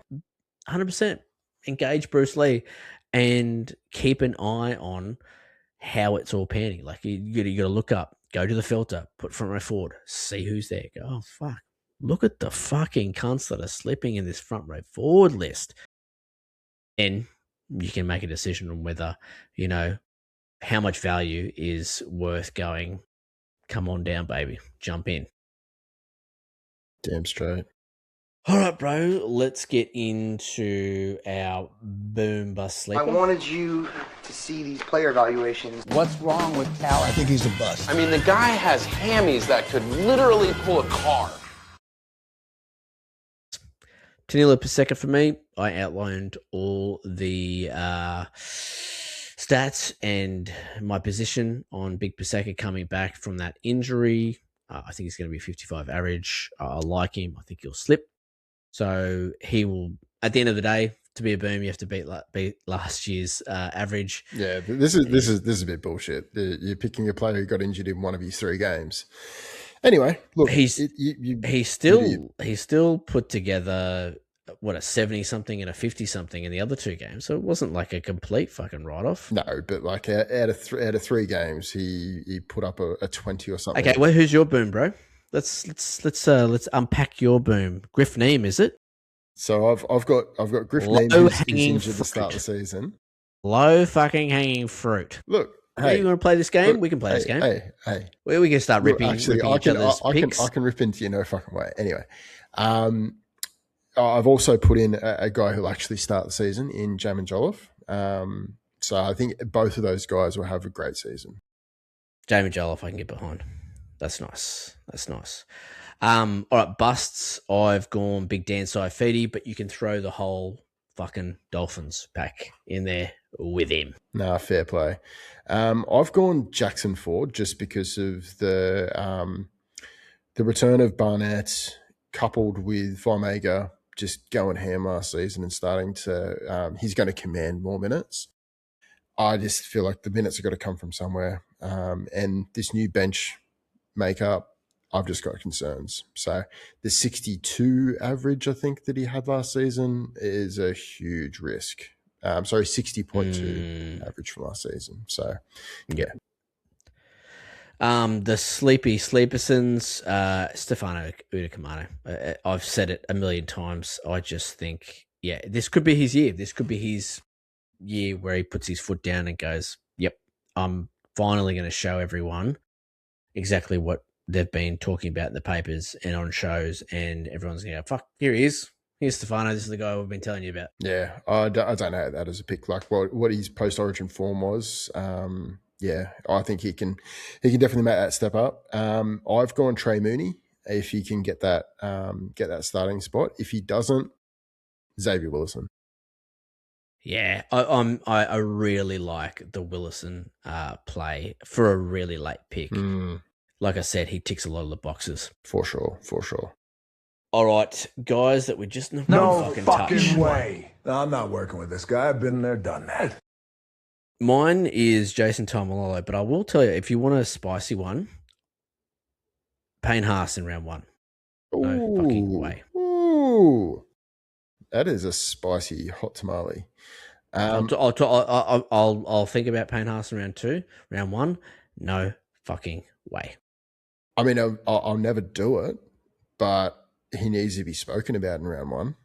100%. Engage Bruce Lee and keep an eye on how it's all panning. Like you got to look up, go to the filter, put front row forward, see who's there. Go, oh fuck, look at the fucking cunts that are slipping in this front row forward list. And you can make a decision on whether how much value is worth going. Come on down, baby, jump in. Damn straight. All right, bro, let's get into our boom bust sleeper. I wanted you to see these player evaluations. What's wrong with Cal? I think he's a bust. I mean, the guy has hammies that could literally pull a car. Tanilo Paseka for me. I outlined all the stats and my position on Big Paseka coming back from that injury. I think he's going to be 55 average. I like him. I think he'll slip. So he will, at the end of the day, to be a boom, you have to beat last year's average. Yeah, this is a bit bullshit. You're picking a player who got injured in one of his 3 games. Anyway, look, he's still put together a 70-something and a 50-something in the other 2 games. So it wasn't like a complete fucking write-off. No, but like out of 3 games, he put up a 20 or something. Okay, well, who's your boom, bro? Let's unpack your boom. Griff Neem, is it? So I've got Griff Neem who's injured at the start of the season. Low fucking hanging fruit. Look, hey, you want to play this game? We can play this game. Hey. Well, we can start ripping. Actually, ripping I can rip into you no fucking way. Anyway, I've also put in a guy who'll actually start the season in Jamin Jolliffe. So I think both of those guys will have a great season. Jamin Jolliffe, I can get behind. That's nice. All right, busts. I've gone Big Dan Saifidi, but you can throw the whole fucking Dolphins pack in there with him. Nah, fair play. I've gone Jackson Ford just because of the return of Barnett coupled with Vomega just going ham last season and starting to he's going to command more minutes. I just feel like the minutes are going to come from somewhere. And this new bench makeup, I've just got concerns. So the 62 average, I think, that he had last season is a huge risk. 60.2 average from last season. So, yeah. The sleepy Sleepersons, Stefano Udakamano. I've said it a million times. I just think, this could be his year. This could be his year where he puts his foot down and goes, yep, I'm finally going to show everyone exactly what they've been talking about in the papers and on shows, and everyone's going to go, fuck, here he is. Here's Stefano. This is the guy we've been telling you about. Yeah, I don't know that as a pick. Like what his post-origin form was. Yeah, I think he can definitely make that step up. I've gone Trey Mooney if he can get that starting spot. If he doesn't, Xavier Willison. Yeah, I really like the Willison play for a really late pick. Like I said, he ticks a lot of the boxes. For sure. All right, guys, that we just No fucking fucking way. No, I'm not working with this guy. I've been there, done that. Mine is Jason Tomalolo, but I will tell you, if you want a spicy one, Payne Haas in round 1. No fucking way. Ooh, that is a spicy hot tamale. I'll think about Payne Haas in round 2. Round 1, no fucking way. I mean, I'll never do it, but he needs to be spoken about in round 1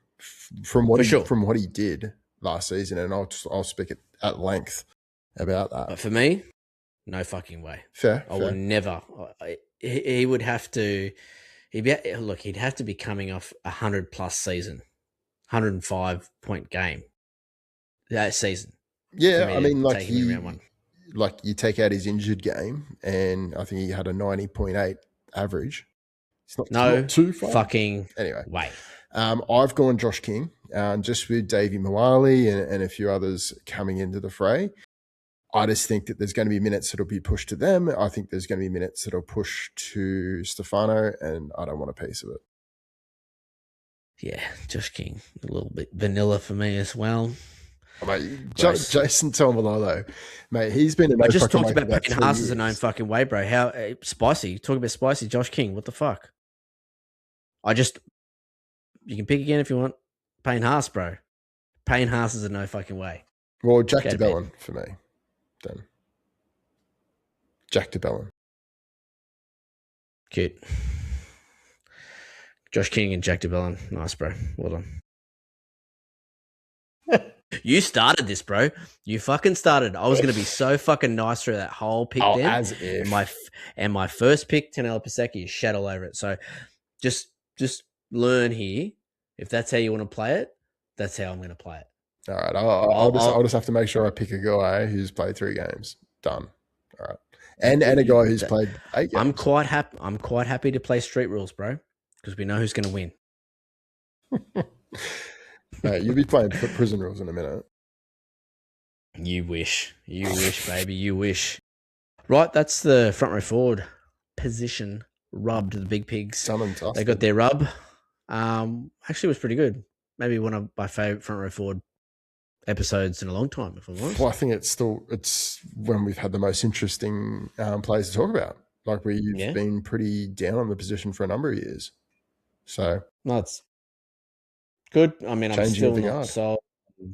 from what he did last season, and I'll speak at length about that. But for me, no fucking way. Fair. I will never. He would have to. He'd have to be coming off 100+ season, 105-point game that season. Yeah, I mean, like you take out his injured game, and I think he had a 90.8 average. It's not too far. Fucking anyway. Way. I've gone Josh King, just with Davey Mawali and a few others coming into the fray. I just think that there's going to be minutes that'll be pushed to them. I think there's going to be minutes that'll push to Stefano, and I don't want a piece of it. Yeah, Josh King, a little bit vanilla for me as well. Oh, mate, Jason Tomalolo, mate, he's been. I just talked about Payne Haas as a known fucking way, bro. How spicy? Talk about spicy, Josh King. What the fuck? You can pick again if you want. Payne Haas, bro. Payne Haas is a no fucking way. Well, Jack DeBellin for me, then. Jack DeBellin. Cute. Josh King and Jack DeBellin. Nice, bro. Well done. You started this, bro. You fucking started. I was going to be so fucking nice through that whole pick then. As if. And my first pick, Terrell Pasecki, is shat all over it. So just learn here. If that's how you want to play it, that's how I'm going to play it. All right. I'll just have to make sure I pick a guy who's played 3 games. Done. All right. And a guy who's played 8 games. I'm quite happy to play street rules, bro, because we know who's going to win. Mate, you'll be playing prison rules in a minute. You wish, baby, you wish. Right, that's the front row forward position rubbed. The big pigs. They got their rub. Actually, it was pretty good. Maybe one of my favorite front row forward episodes in a long time, if I'm honest. Well, I think it's when we've had the most interesting players to talk about. Like we've been pretty down on the position for a number of years. So no, it's good. I mean, I'm still not so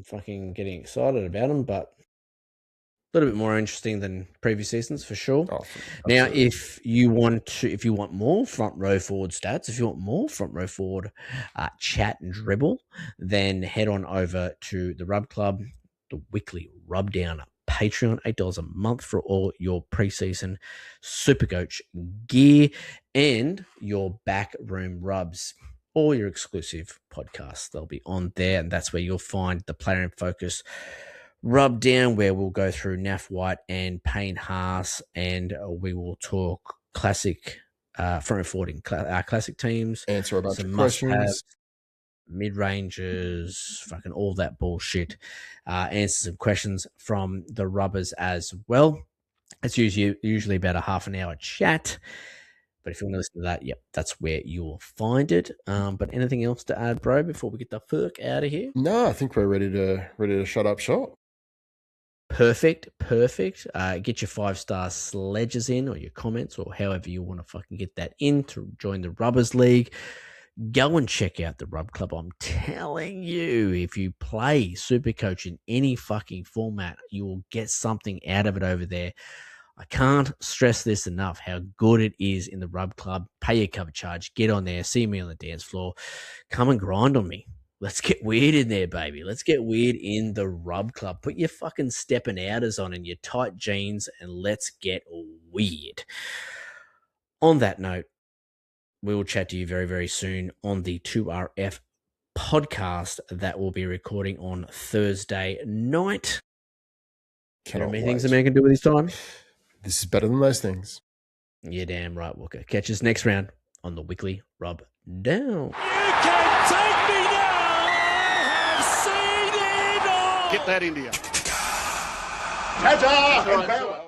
fucking getting excited about them, but a little bit more interesting than previous seasons for sure. Oh, now, if you want more front row forward stats, if you want more front row forward chat and dribble, then head on over to the Rub Club, the weekly Rub Down Patreon, $8 a month for all your preseason Supercoach gear and your backroom rubs. All your exclusive podcasts, they'll be on there, and that's where you'll find the Player in Focus Rub Down, where we'll go through Naf White and Payne Haas, and we will talk classic front forwarding classic teams, answer a bunch of questions, mid-rangers, fucking all that bullshit, answer some questions from the rubbers as well. It's usually about a half an hour chat. But if you want to listen to that, yep, that's where you will find it. But anything else to add, bro, before we get the fuck out of here? No, I think we're ready to shut up shop. Perfect. Get your 5-star sledges in, or your comments, or however you want to fucking get that in to join the Rubbers League. Go and check out the Rub Club. I'm telling you, if you play Supercoach in any fucking format, you will get something out of it over there. I can't stress this enough, how good it is in the Rub Club. Pay your cover charge. Get on there. See me on the dance floor. Come and grind on me. Let's get weird in there, baby. Let's get weird in the Rub Club. Put your fucking stepping outers on and your tight jeans, and let's get weird. on that note, we will chat to you very, very soon on the 2RF podcast that we'll be recording on Thursday night. There are many things a man can do with his time. This is better than most things. You're damn right, Walker. Catch us next round on the weekly Rub Down. You can take me now. I have seen it all. Get that India. Ta-ta and farewell.